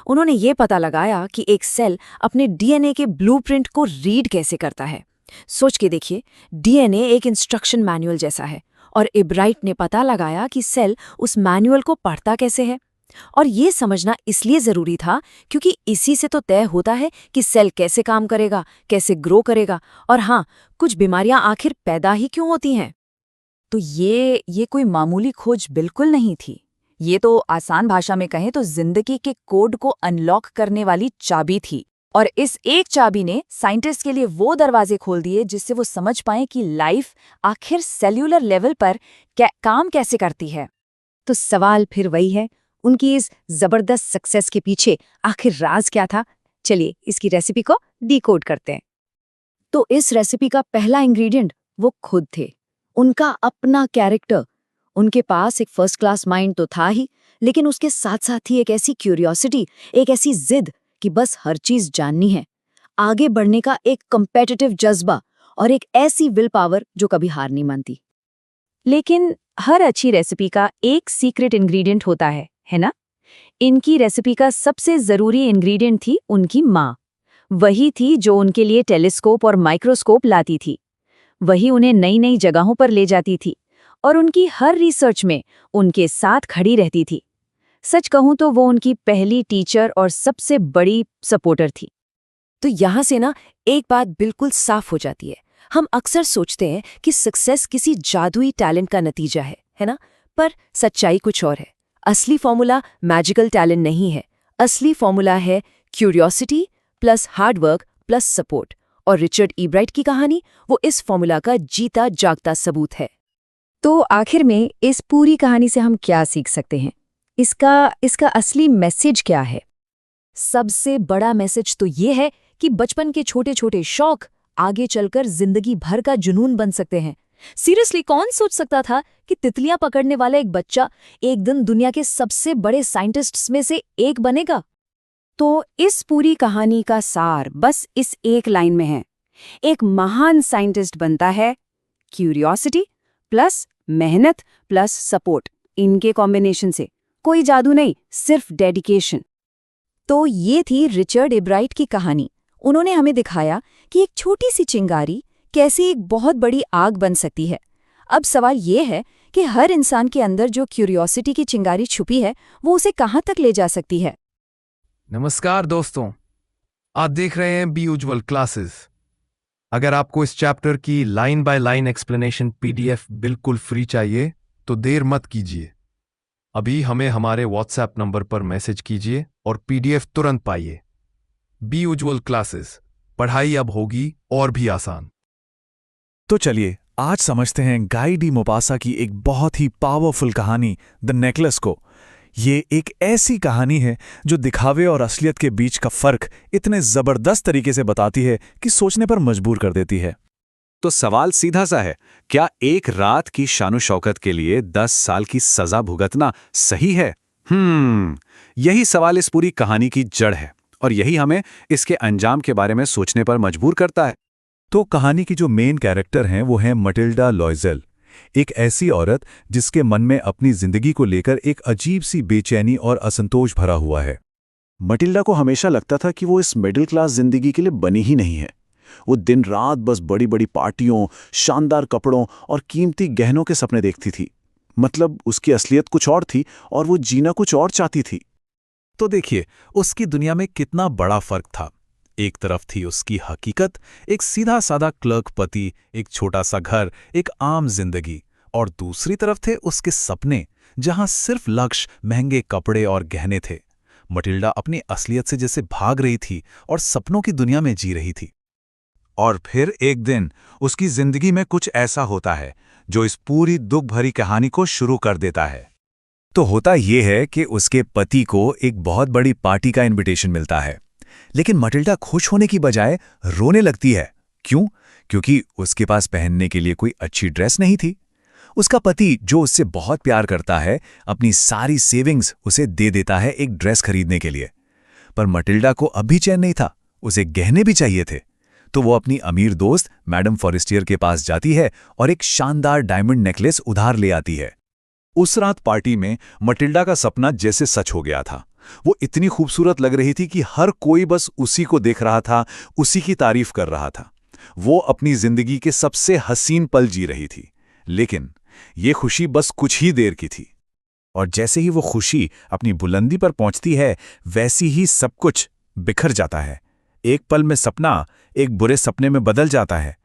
उन्होंने ये पता लगाया कि एक सेल अपने डीएनए के ब्लूप्रिंट को रीड कैसे करता है। सोच के देखिए, डीएनए एक इंस्ट्रक्शन मैनुअल जैसा है, और एब्राइट ने पता लगाया कि सेल उस मैनुअल को पढ़ता कैसे है। और ये समझना इसलिए जरूरी था क्योंकि इसी से तो तय होता है कि सेल कैसे काम करेगा, कैसे ग्रो करेगा, और हाँ, कुछ बीमारियां आखिर पैदा ही क्यों होती हैं। तो ये कोई मामूली खोज बिल्कुल नहीं थी। ये तो आसान भाषा में कहें तो जिंदगी के कोड को अनलॉक करने वाली चाबी थी। और इस एक चाबी ने साइंटिस्ट के लिए वो दरवाजे खोल दिए जिससे वो समझ पाए कि लाइफ आखिर सेल्यूलर लेवल पर काम कैसे करती है। तो सवाल फिर वही है, उनकी इस जबरदस्त सक्सेस के पीछे आखिर राज क्या था? चलिए इसकी रेसिपी को डिकोड करते हैं। तो इस रेसिपी का पहला इंग्रेडिएंट वो खुद थे, उनका अपना कैरेक्टर। उनके पास एक फर्स्ट क्लास माइंड तो था ही, लेकिन उसके साथ साथ ही एक ऐसी क्यूरियोसिटी, एक ऐसी जिद कि बस हर चीज जाननी है, आगे बढ़ने का एक कम्पेटिटिव जज्बा और एक ऐसी विल पावर जो कभी हार नहीं मानती। लेकिन हर अच्छी रेसिपी का एक सीक्रेट इंग्रेडिएंट होता है ना? इनकी रेसिपी का सबसे जरूरी इंग्रेडिएंट थी उनकी माँ। वही थी जो उनके लिए टेलीस्कोप और माइक्रोस्कोप लाती थी, वही उन्हें नई नई जगहों पर ले जाती थी और उनकी हर रिसर्च में उनके साथ खड़ी रहती थी। सच कहूं तो वो उनकी पहली टीचर और सबसे बड़ी सपोर्टर थी। तो यहाँ से ना एक बात बिल्कुल साफ हो जाती है। हम अक्सर सोचते हैं कि सक्सेस किसी जादुई टैलेंट का नतीजा है ना? पर सच्चाई कुछ और है। असली फॉर्मूला मैजिकल टैलेंट नहीं है। असली फॉर्मूला है curiosity plus hard work plus support. और रिचर्ड ईब्राइट की कहानी वो इस फॉर्मूला का जीता जागता सबूत है। तो आखिर में इस पूरी कहानी से हम क्या सीख सकते हैं? इसका असली मैसेज क्या है? सबसे बड़ा मैसेज तो ये है कि बचपन के छोटे छोटे शौक आगे चलकर जिंदगी भर का जुनून बन सकते हैं। सीरियसली, कौन सोच सकता था कि तितलियां पकड़ने वाला एक बच्चा एक दिन दुनिया के सबसे बड़े साइंटिस्ट्स में से एक बनेगा? तो इस पूरी कहानी का सार बस इस एक लाइन में है। एक महान साइंटिस्ट बनता है क्यूरियोसिटी प्लस मेहनत प्लस सपोर्ट, इनके कॉम्बिनेशन से। कोई जादू नहीं, सिर्फ डेडिकेशन। तो ये थी रिचर्ड ईब्राइट की कहानी। उन्होंने हमें दिखाया कि एक छोटी सी चिंगारी कैसे एक बहुत बड़ी आग बन सकती है। अब सवाल ये है कि हर इंसान के अंदर जो क्यूरियोसिटी की चिंगारी छुपी है, वो उसे कहाँ तक ले जा सकती है। नमस्कार दोस्तों, आप देख रहे हैं बी उज्ज्वल क्लासेस। अगर आपको इस चैप्टर की line by line explanation PDF बिल्कुल फ्री चाहिए तो देर मत कीजिए, अभी हमें हमारे व्हाट्सएप नंबर पर मैसेज कीजिए और पीडीएफ तुरंत पाइए। बी उज्ज्वल क्लासेस, पढ़ाई अब होगी और भी आसान। तो चलिए आज समझते हैं गाई डी मोपासा की एक बहुत ही पावरफुल कहानी द नेकलेस को। ये एक ऐसी कहानी है जो दिखावे और असलियत के बीच का फर्क इतने जबरदस्त तरीके से बताती है कि सोचने पर मजबूर कर देती है। तो सवाल सीधा सा है, क्या एक रात की शानो शौकत के लिए 10 साल की सजा भुगतना सही है? यही सवाल इस पूरी कहानी की जड़ है और यही हमें इसके अंजाम के बारे में सोचने पर मजबूर करता है। तो कहानी की जो मेन कैरेक्टर हैं वो हैं मटिल्डा लॉयज़ेल, एक ऐसी औरत जिसके मन में अपनी जिंदगी को लेकर एक अजीब सी बेचैनी और असंतोष भरा हुआ है। मटिल्डा को हमेशा लगता था कि वो इस मिडिल क्लास जिंदगी के लिए बनी ही नहीं है। वो दिन रात बस बड़ी बड़ी पार्टियों, शानदार कपड़ों और कीमती गहनों के सपने देखती थी। मतलब उसकी असलियत कुछ और थी और वो जीना कुछ और चाहती थी। तो देखिए उसकी दुनिया में कितना बड़ा फर्क था। एक तरफ थी उसकी हकीकत, एक सीधा साधा क्लर्क पति, एक छोटा सा घर, एक आम जिंदगी, और दूसरी तरफ थे उसके सपने, जहां सिर्फ लक्ष्य, महंगे कपड़े और गहने थे। मटिल्डा अपनी असलियत से जैसे भाग रही थी और सपनों की दुनिया में जी रही थी। और फिर एक दिन उसकी जिंदगी में कुछ ऐसा होता है जो इस पूरी दुख भरी कहानी को शुरू कर देता है। तो होता यह है कि उसके पति को एक बहुत बड़ी पार्टी का इनविटेशन मिलता है, लेकिन मटिल्डा खुश होने की बजाय रोने लगती है। क्यों? क्योंकि उसके पास पहनने के लिए कोई अच्छी ड्रेस नहीं थी। उसका पति, जो उससे बहुत प्यार करता है, अपनी सारी सेविंग्स उसे दे देता है एक ड्रेस खरीदने के लिए। पर मटिल्डा को अब भी चैन नहीं था, उसे गहने भी चाहिए थे। तो वो अपनी अमीर दोस्त मैडम फॉरेस्टियर के पास जाती है और एक शानदार डायमंड नेकलेस उधार ले आती है। उस रात पार्टी में मटिल्डा का सपना जैसे सच हो गया था। वो इतनी खूबसूरत लग रही थी कि हर कोई बस उसी को देख रहा था, उसी की तारीफ कर रहा था। वो अपनी जिंदगी के सबसे हसीन पल जी रही थी। लेकिन ये खुशी बस कुछ ही देर की थी। और जैसे ही वो खुशी अपनी बुलंदी पर पहुंचती है, वैसी ही सब कुछ बिखर जाता है। एक पल में सपना एक बुरे सपने में बदल जाता है।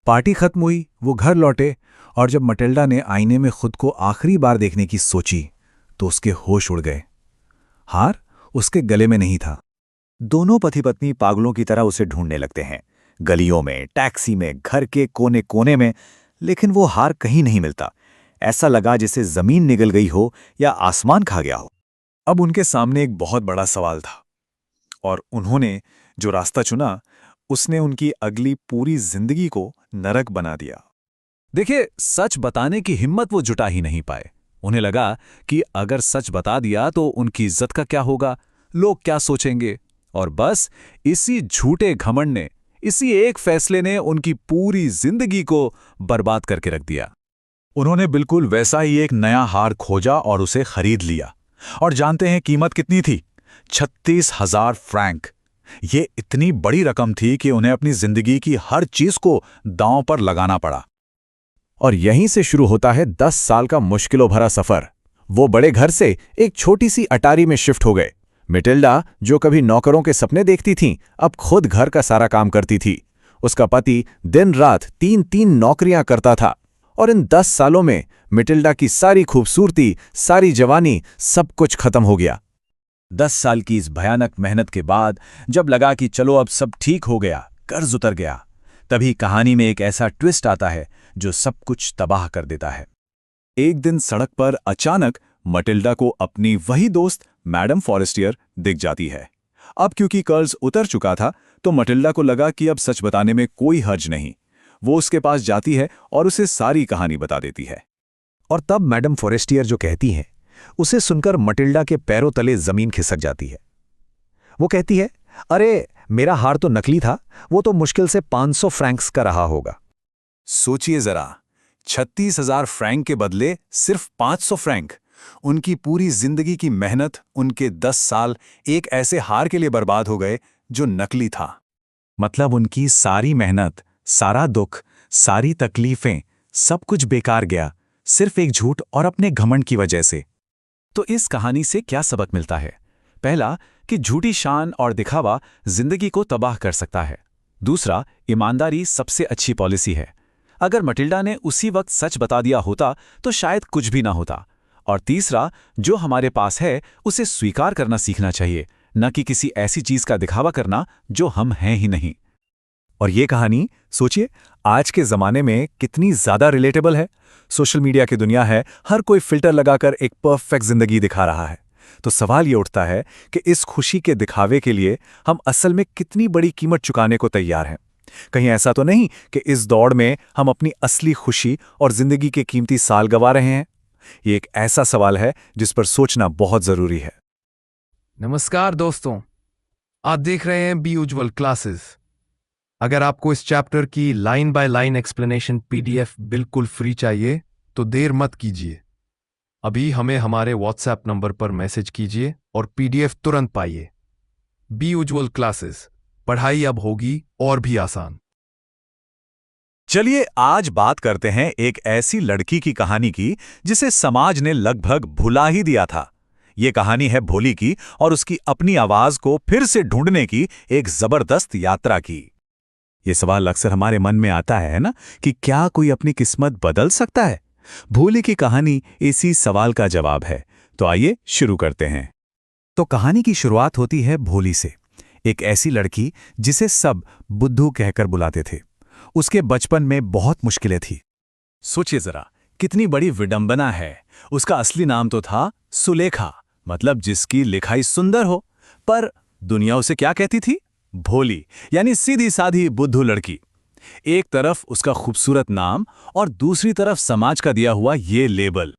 पार्टी खत्म हुई, वो घर लौटे, और जब मटिल्डा ने आईने में खुद को आखिरी बार देखने की सोची तो उसके होश उड़ गए। हार उसके गले में नहीं था। दोनों पति पत्नी पागलों की तरह उसे ढूंढने लगते हैं, गलियों में, टैक्सी में, घर के कोने कोने में, लेकिन वो हार कहीं नहीं मिलता। ऐसा लगा जैसे जमीन निगल गई हो या आसमान खा गया हो। अब उनके सामने एक बहुत बड़ा सवाल था, और उन्होंने जो रास्ता चुना उसने उनकी अगली पूरी जिंदगी को नरक बना दिया। देखिए, सच बताने की हिम्मत वो जुटा ही नहीं पाए। उन्हें लगा कि अगर सच बता दिया तो उनकी इज्जत का क्या होगा, लोग क्या सोचेंगे, और बस इसी झूठे घमंड ने, इसी एक फैसले ने उनकी पूरी जिंदगी को बर्बाद करके रख दिया। उन्होंने बिल्कुल वैसा ही एक नया हार खोजा और उसे खरीद लिया। और जानते हैं कीमत कितनी थी? 36,000 फ्रैंक। ये इतनी बड़ी रकम थी कि उन्हें अपनी जिंदगी की हर चीज को दांव पर लगाना पड़ा। और यहीं से शुरू होता है 10 साल का मुश्किलों भरा सफर। वो बड़े घर से एक छोटी सी अटारी में शिफ्ट हो गए। मटिल्डा, जो कभी नौकरों के सपने देखती थीं, अब खुद घर का सारा काम करती थी। उसका पति दिन रात 3-3 नौकरियां करता था, और इन 10 सालों में मटिल्डा की सारी खूबसूरती, सारी जवानी, सब कुछ खत्म हो गया। 10 साल की इस भयानक मेहनत के बाद जब लगा कि चलो अब सब ठीक हो गया, कर्ज उतर गया, तभी कहानी में एक ऐसा ट्विस्ट आता है जो सब कुछ तबाह कर देता है। एक दिन सड़क पर अचानक मटिल्डा को अपनी वही दोस्त मैडम फॉरेस्टियर दिख जाती है। अब क्योंकि कर्ज उतर चुका था तो मटिल्डा को लगा कि अब सच बताने में कोई हर्ज नहीं। वो उसके पास जाती है और उसे सारी कहानी बता देती है। और तब मैडम फॉरेस्टियर जो कहती है, उसे सुनकर मटिल्डा के पैरों तले जमीन खिसक जाती है। वो कहती है, अरे मेरा हार तो नकली था, वो तो मुश्किल से 500 फ्रैंक्स का रहा होगा। सोचिए जरा, 36,000 फ्रैंक के बदले सिर्फ 500 फ्रैंक। उनकी पूरी जिंदगी की मेहनत, उनके 10 साल एक ऐसे हार के लिए बर्बाद हो गए जो नकली था। मतलब उनकी सारी मेहनत, सारा दुख, सारी तकलीफें, सब कुछ बेकार गया, सिर्फ एक झूठ और अपने घमंड की वजह से। तो इस कहानी से क्या सबक मिलता है? पहला, कि झूठी शान और दिखावा जिंदगी को तबाह कर सकता है। दूसरा, ईमानदारी सबसे अच्छी पॉलिसी है। अगर मटिल्डा ने उसी वक्त सच बता दिया होता तो शायद कुछ भी ना होता। और तीसरा, जो हमारे पास है उसे स्वीकार करना सीखना चाहिए, न कि किसी ऐसी चीज का दिखावा करना जो हम हैं ही नहीं। और ये कहानी सोचिए, आज के जमाने में कितनी ज्यादा रिलेटेबल है। सोशल मीडिया की दुनिया है, हर कोई फिल्टर लगाकर एक परफेक्ट जिंदगी दिखा रहा है। तो सवाल ये उठता है कि इस खुशी के दिखावे के लिए हम असल में कितनी बड़ी कीमत चुकाने को तैयार हैं? कहीं ऐसा तो नहीं कि इस दौड़ में हम अपनी असली खुशी और जिंदगी के कीमती साल गंवा रहे हैं? ये एक ऐसा सवाल है जिस पर सोचना बहुत जरूरी है। नमस्कार दोस्तों, आप देख रहे हैं बी उज्ज्वल क्लासेस। अगर आपको इस चैप्टर की line by line explanation PDF बिल्कुल फ्री चाहिए तो देर मत कीजिए, अभी हमें हमारे WhatsApp नंबर पर मैसेज कीजिए और PDF तुरंत पाइए। बी उज्ज्वल क्लासेस, पढ़ाई अब होगी और भी आसान। चलिए आज बात करते हैं एक ऐसी लड़की की कहानी की जिसे समाज ने लगभग भुला ही दिया था। ये कहानी है भोली की और उसकी अपनी आवाज को फिर से ढूंढने की एक जबरदस्त यात्रा की। ये सवाल अक्सर हमारे मन में आता है ना, कि क्या कोई अपनी किस्मत बदल सकता है? भोली की कहानी इसी सवाल का जवाब है। तो आइए शुरू करते हैं। तो कहानी की शुरुआत होती है भोली से, एक ऐसी लड़की जिसे सब बुद्धू कहकर बुलाते थे। उसके बचपन में बहुत मुश्किलें थी। सोचिए जरा, कितनी बड़ी विडंबना है। उसका असली नाम तो था सुलेखा, मतलब जिसकी लिखाई सुंदर हो, पर दुनिया उसे क्या कहती थी? भोली, यानी सीधी साधी बुद्धू लड़की। एक तरफ उसका खूबसूरत नाम और दूसरी तरफ समाज का दिया हुआ ये लेबल।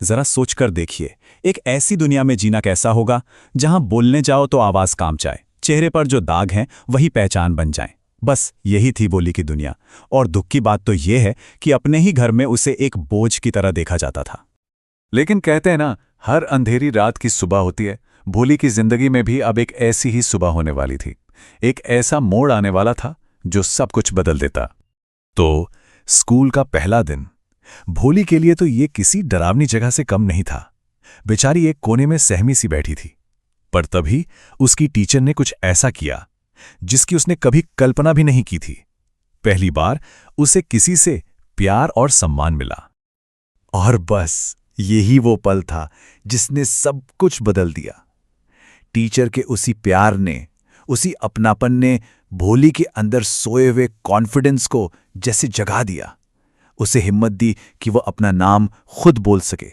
जरा सोचकर देखिए, एक ऐसी दुनिया में जीना कैसा होगा जहां बोलने जाओ तो आवाज काम जाए, चेहरे पर जो दाग हैं वही पहचान बन जाए। बस यही थी भोली की दुनिया। और दुख की बात तो यह है कि अपने ही घर में उसे एक बोझ की तरह देखा जाता था। लेकिन कहते हैं ना, हर अंधेरी रात की सुबह होती है। भोली की जिंदगी में भी अब एक ऐसी ही सुबह होने वाली थी। एक ऐसा मोड़ आने वाला था जो सब कुछ बदल देता। तो स्कूल का पहला दिन भोली के लिए तो ये किसी डरावनी जगह से कम नहीं था। बेचारी एक कोने में सहमी सी बैठी थी। पर तभी उसकी टीचर ने कुछ ऐसा किया जिसकी उसने कभी कल्पना भी नहीं की थी। पहली बार उसे किसी से प्यार और सम्मान मिला। और बस यही वो पल था जिसने सब कुछ बदल दिया। टीचर के उसी प्यार ने, उसी अपनापन ने भोली के अंदर सोए हुए कॉन्फिडेंस को जैसे जगा दिया। उसे हिम्मत दी कि वो अपना नाम खुद बोल सके।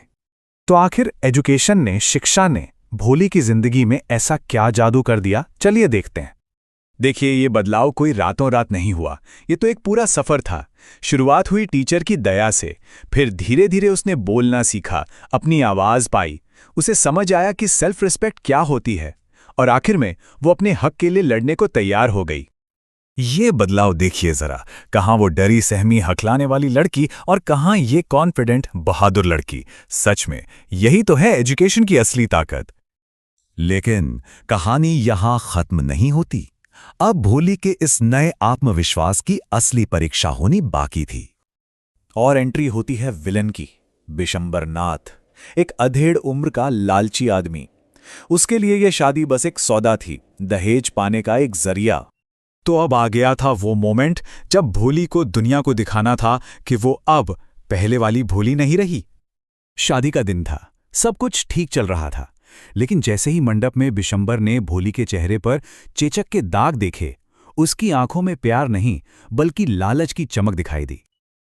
तो आखिर एजुकेशन ने, शिक्षा ने भोली की जिंदगी में ऐसा क्या जादू कर दिया, चलिए देखते हैं। देखिए, ये बदलाव कोई रातों रात नहीं हुआ, ये तो एक पूरा सफर था। शुरुआत हुई टीचर की दया से, फिर धीरे धीरे उसने बोलना सीखा, अपनी आवाज पाई, उसे समझ आया कि सेल्फ रिस्पेक्ट क्या होती है, और आखिर में वो अपने हक के लिए लड़ने को तैयार हो गई। ये बदलाव देखिए जरा, कहाँ वो डरी सहमी हकलाने वाली लड़की और कहाँ ये कॉन्फिडेंट बहादुर लड़की। सच में यही तो है एजुकेशन की असली ताकत। लेकिन कहानी यहां खत्म नहीं होती। अब भोली के इस नए आत्मविश्वास की असली परीक्षा होनी बाकी थी। और एंट्री होती है विलन की, बिशंबर नाथ, एक अधेड़ उम्र का लालची आदमी। उसके लिए यह शादी बस एक सौदा थी, दहेज पाने का एक जरिया। तो अब आ गया था वो मोमेंट जब भोली को दुनिया को दिखाना था कि वो अब पहले वाली भोली नहीं रही। शादी का दिन था, सब कुछ ठीक चल रहा था, लेकिन जैसे ही मंडप में बिशंबर ने भोली के चेहरे पर चेचक के दाग देखे, उसकी आंखों में प्यार नहीं बल्कि लालच की चमक दिखाई दी।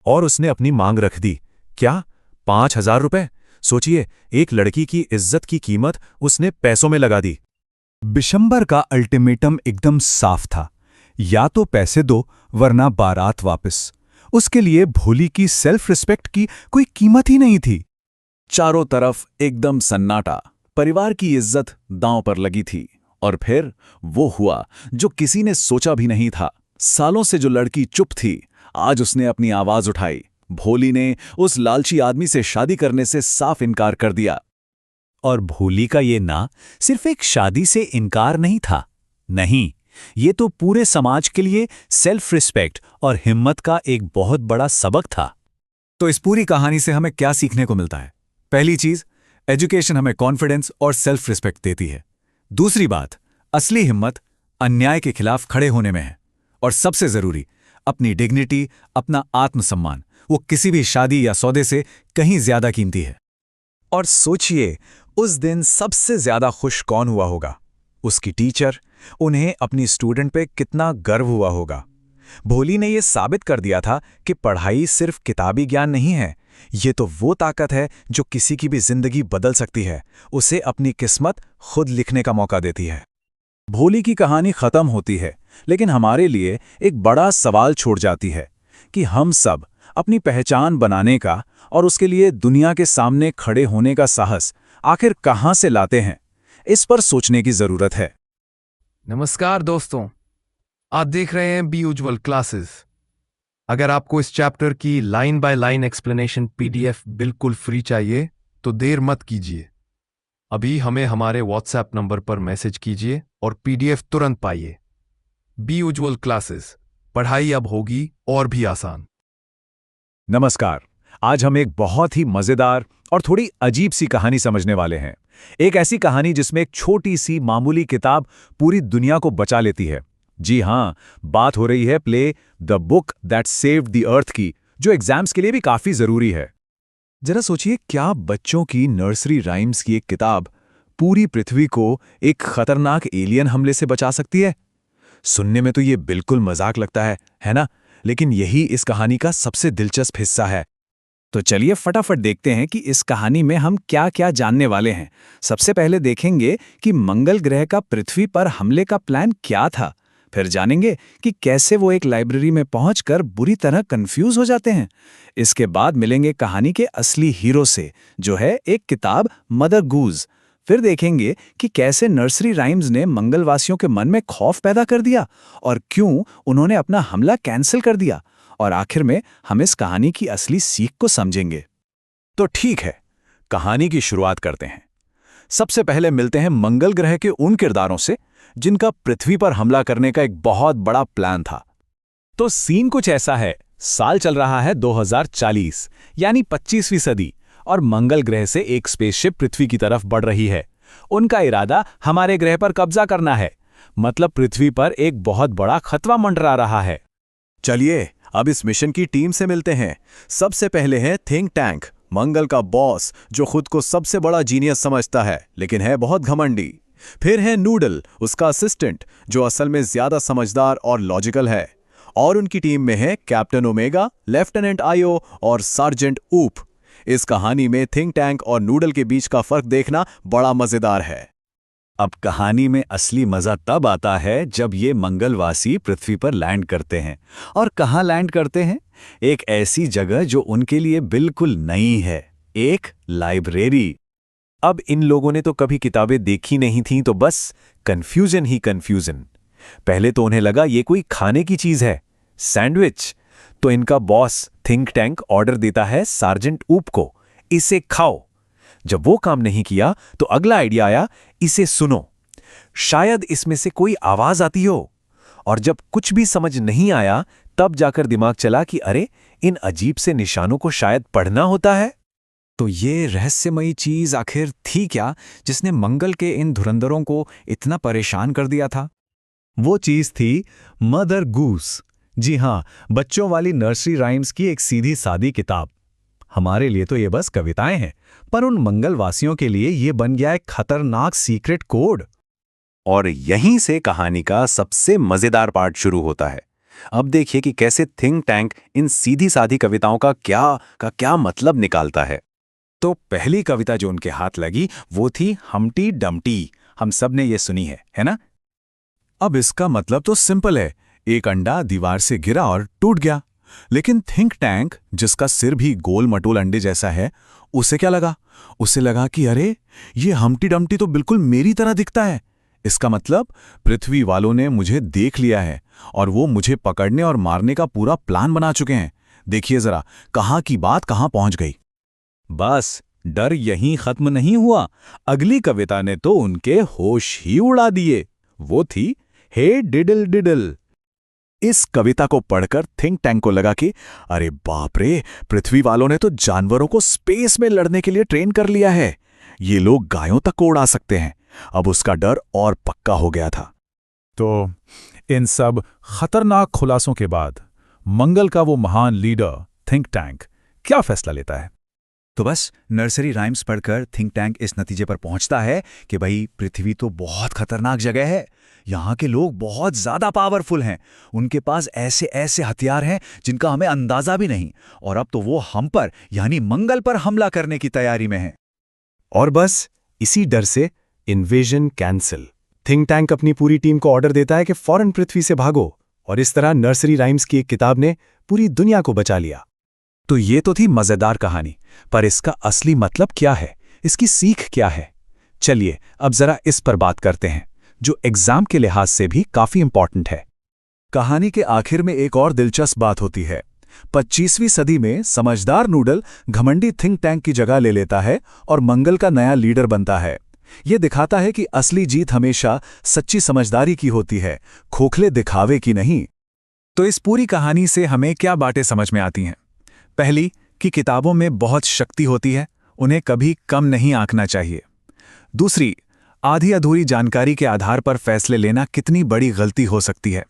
और उसने अपनी मांग रख दी। क्या? 5,000 रुपए? सोचिए, एक लड़की की इज्जत की कीमत उसने पैसों में लगा दी। बिशंबर का अल्टीमेटम एकदम साफ था, या तो पैसे दो वरना बारात वापस। उसके लिए भोली की सेल्फ रिस्पेक्ट की कोई कीमत ही नहीं थी। चारों तरफ एकदम सन्नाटा, परिवार की इज्जत दांव पर लगी थी। और फिर वो हुआ जो किसी ने सोचा भी नहीं था। सालों से जो लड़की चुप थी, आज उसने अपनी आवाज उठाई। भोली ने उस लालची आदमी से शादी करने से साफ इनकार कर दिया। और भोली का ये ना सिर्फ एक शादी से इनकार नहीं था, नहीं, ये तो पूरे समाज के लिए सेल्फ रिस्पेक्ट और हिम्मत का एक बहुत बड़ा सबक था। तो इस पूरी कहानी से हमें क्या सीखने को मिलता है? पहली चीज, एजुकेशन हमें कॉन्फिडेंस और सेल्फ रिस्पेक्ट देती है। दूसरी बात, असली हिम्मत अन्याय के खिलाफ खड़े होने में है। और सबसे जरूरी, अपनी डिग्निटी, अपना आत्मसम्मान, वो किसी भी शादी या सौदे से कहीं ज्यादा कीमती है। और सोचिए, उस दिन सबसे ज्यादा खुश कौन हुआ होगा? उसकी टीचर। उन्हें अपनी स्टूडेंट पे कितना गर्व हुआ होगा। भोली ने यह साबित कर दिया था कि पढ़ाई सिर्फ किताबी ज्ञान नहीं है, ये तो वो ताकत है जो किसी की भी जिंदगी बदल सकती है, उसे अपनी किस्मत खुद लिखने का मौका देती है। भोली की कहानी खत्म होती है, लेकिन हमारे लिए एक बड़ा सवाल छोड़ जाती है कि हम सब अपनी पहचान बनाने का और उसके लिए दुनिया के सामने खड़े होने का साहस आखिर कहां से लाते हैं। इस पर सोचने की जरूरत है। नमस्कार दोस्तों, आप देख रहे हैं बी उज्ज्वल क्लासेस। अगर आपको इस चैप्टर की line by line explanation PDF बिल्कुल फ्री चाहिए तो देर मत कीजिए, अभी हमें हमारे व्हाट्सएप नंबर पर मैसेज कीजिए और पीडीएफ तुरंत पाइए। बी उज्ज्वल क्लासेस, पढ़ाई अब होगी और भी आसान। नमस्कार, आज हम एक बहुत ही मजेदार और थोड़ी अजीब सी कहानी समझने वाले हैं। एक ऐसी कहानी जिसमें एक छोटी सी मामूली किताब पूरी दुनिया को बचा लेती है। जी हां, बात हो रही है play the book that saved the earth की, जो एग्जाम्स के लिए भी काफी जरूरी है। जरा सोचिए, क्या बच्चों की नर्सरी राइम्स की एक किताब पूरी पृथ्वी को एक खतरनाक एलियन हमले से बचा सकती है? सुनने में तो ये बिल्कुल मजाक लगता है ना? लेकिन यही इस कहानी का सबसे दिलचस्प हिस्सा है। तो चलिए फटाफट देखते हैं कि इस कहानी में हम क्या क्या जानने वाले हैं। सबसे पहले देखेंगे कि मंगल ग्रह का पृथ्वी पर हमले का प्लान क्या था। फिर जानेंगे कि कैसे वो एक लाइब्रेरी में पहुंचकर बुरी तरह कंफ्यूज हो जाते हैं। इसके बाद मिलेंगे कहानी के असली हीरो से, जो है एक किताब मदर गूज। फिर देखेंगे कि कैसे नर्सरी राइम्स ने मंगलवासियों के मन में खौफ पैदा कर दिया और क्यों उन्होंने अपना हमला कैंसिल कर दिया। और आखिर में हम इस कहानी की असली सीख को समझेंगे। तो ठीक है, कहानी की शुरुआत करते हैं। सबसे पहले मिलते हैं मंगल ग्रह के उन किरदारों से जिनका पृथ्वी पर हमला करने का एक बहुत बड़ा प्लान था। तो सीन कुछ ऐसा है। साल चल रहा है 2040, यानी 25वीं सदी, और मंगल ग्रह से एक स्पेसशिप पृथ्वी की तरफ बढ़ रही है। उनका इरादा हमारे ग्रह पर कब्जा करना है, मतलब पृथ्वी पर एक बहुत बड़ा खतरा मंडरा रहा है। चलिए अब इस मिशन की टीम से मिलते हैं। सबसे पहले है थिंक टैंक, मंगल का बॉस जो खुद को सबसे बड़ा जीनियस समझता है लेकिन है बहुत घमंडी। फिर है नूडल, उसका असिस्टेंट जो असल में ज्यादा समझदार और लॉजिकल है। और उनकी टीम में है कैप्टन ओमेगा, लेफ्टिनेंट आयो और सार्जेंट ऊप। इस कहानी में थिंक टैंक और नूडल के बीच का फर्क देखना बड़ा मजेदार है। अब कहानी में असली मजा तब आता है जब ये मंगलवासी पृथ्वी पर लैंड करते हैं। और कहाँ लैंड करते हैं? एक ऐसी जगह जो उनके लिए बिल्कुल नई है, एक लाइब्रेरी। अब इन लोगों ने तो कभी किताबें देखी नहीं थीं, तो बस कंफ्यूजन ही कंफ्यूजन। पहले तो उन्हें लगा ये कोई खाने की चीज है, सैंडविच। तो इनका बॉस थिंक टैंक ऑर्डर देता है सार्जेंट ऊप को, इसे खाओ। जब वो काम नहीं किया तो अगला आइडिया आया, इसे सुनो, शायद इसमें से कोई आवाज आती हो। और जब कुछ भी समझ नहीं आया तब जाकर दिमाग चला कि अरे, इन अजीब से निशानों को शायद पढ़ना होता है। तो ये रहस्यमयी चीज आखिर थी क्या जिसने मंगल के इन धुरंधरों को इतना परेशान कर दिया था? वो चीज थी मदर गूस। जी हाँ, बच्चों वाली नर्सरी राइम्स की एक सीधी सादी किताब। हमारे लिए तो ये बस कविताएं हैं, पर उन मंगलवासियों के लिए ये बन गया एक खतरनाक सीक्रेट कोड। और यहीं से कहानी का सबसे मजेदार पार्ट शुरू होता है। अब देखिए कि कैसे थिंक टैंक इन सीधी सादी कविताओं का क्या मतलब निकालता है। तो पहली कविता जो उनके हाथ लगी वो थी हम्टी डम्टी। हम सब ने ये सुनी है ना? अब इसका मतलब तो सिंपल है, एक अंडा दीवार से गिरा और टूट गया। लेकिन थिंक टैंक, जिसका सिर भी गोल मटोल अंडे जैसा है, उसे क्या लगा? उसे लगा कि अरे, ये हम्टी डम्टी तो बिल्कुल मेरी तरह दिखता है। इसका मतलब पृथ्वी वालों ने मुझे देख लिया है और वो मुझे पकड़ने और मारने का पूरा प्लान बना चुके हैं। देखिए जरा, कहाँ की बात कहाँ पहुंच गई। बस डर यहीं खत्म नहीं हुआ, अगली कविता ने तो उनके होश ही उड़ा दिए। वो थी हे डिडल डिडल। इस कविता को पढ़कर थिंक टैंक को लगा कि अरे बाप रे, पृथ्वी वालों ने तो जानवरों को स्पेस में लड़ने के लिए ट्रेन कर लिया है। ये लोग गायों तक को उड़ा सकते हैं। अब उसका डर और पक्का हो गया था। तो इन सब खतरनाक खुलासों के बाद मंगल का वो महान लीडर थिंक टैंक क्या फैसला लेता है? तो बस नर्सरी राइम्स पढ़कर थिंक टैंक इस नतीजे पर पहुंचता है कि भाई पृथ्वी तो बहुत खतरनाक जगह है। यहाँ के लोग बहुत ज्यादा पावरफुल हैं, उनके पास ऐसे ऐसे हथियार हैं जिनका हमें अंदाजा भी नहीं। और अब तो वो हम पर यानी मंगल पर हमला करने की तैयारी में हैं। और बस इसी डर से इन्वेजन कैंसिल। थिंक टैंक अपनी पूरी टीम को ऑर्डर देता है कि फौरन पृथ्वी से भागो। और इस तरह नर्सरी राइम्स की एक किताब ने पूरी दुनिया को बचा लिया। तो ये तो थी मजेदार कहानी, पर इसका असली मतलब क्या है? इसकी सीख क्या है? चलिए अब जरा इस पर बात करते हैं, जो एग्जाम के लिहाज से भी काफी इंपॉर्टेंट है। कहानी के आखिर में एक और दिलचस्प बात होती है। 25वीं सदी में समझदार नूडल घमंडी थिंक टैंक की जगह ले लेता है और मंगल का नया लीडर बनता है। ये दिखाता है कि असली जीत हमेशा सच्ची समझदारी की होती है, खोखले दिखावे की नहीं। तो इस पूरी कहानी से हमें क्या बातें समझ में आती हैं? पहली, कि किताबों में बहुत शक्ति होती है, उन्हें कभी कम नहीं आंकना चाहिए। दूसरी, आधी अधूरी जानकारी के आधार पर फैसले लेना कितनी बड़ी गलती हो सकती है।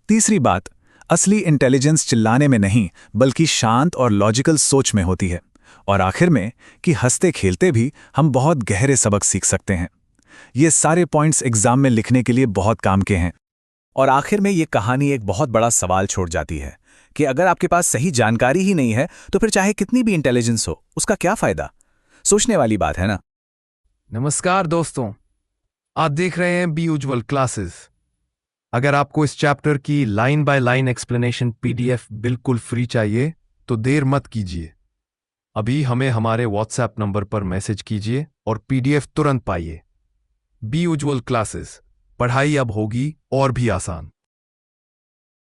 तीसरी बात, असली इंटेलिजेंस चिल्लाने में नहीं बल्कि शांत और लॉजिकल सोच में होती है। और आखिर में कि हंसते खेलते भी हम बहुत गहरे सबक सीख सकते हैं। ये सारे पॉइंट्स एग्जाम में लिखने के लिए बहुत काम के हैं। और आखिर में ये कहानी एक बहुत बड़ा सवाल छोड़ जाती है कि अगर आपके पास सही जानकारी ही नहीं है तो फिर चाहे कितनी भी इंटेलिजेंस हो, उसका क्या फायदा? सोचने वाली बात है ना। नमस्कार दोस्तों, आप देख रहे हैं बी उज्ज्वल क्लासेस। अगर आपको इस चैप्टर की line by line explanation PDF बिल्कुल फ्री चाहिए तो देर मत कीजिए, अभी हमें हमारे व्हाट्सएप नंबर पर मैसेज कीजिए और पीडीएफ तुरंत पाइए। बी उज्ज्वल क्लासेस, पढ़ाई अब होगी और भी आसान।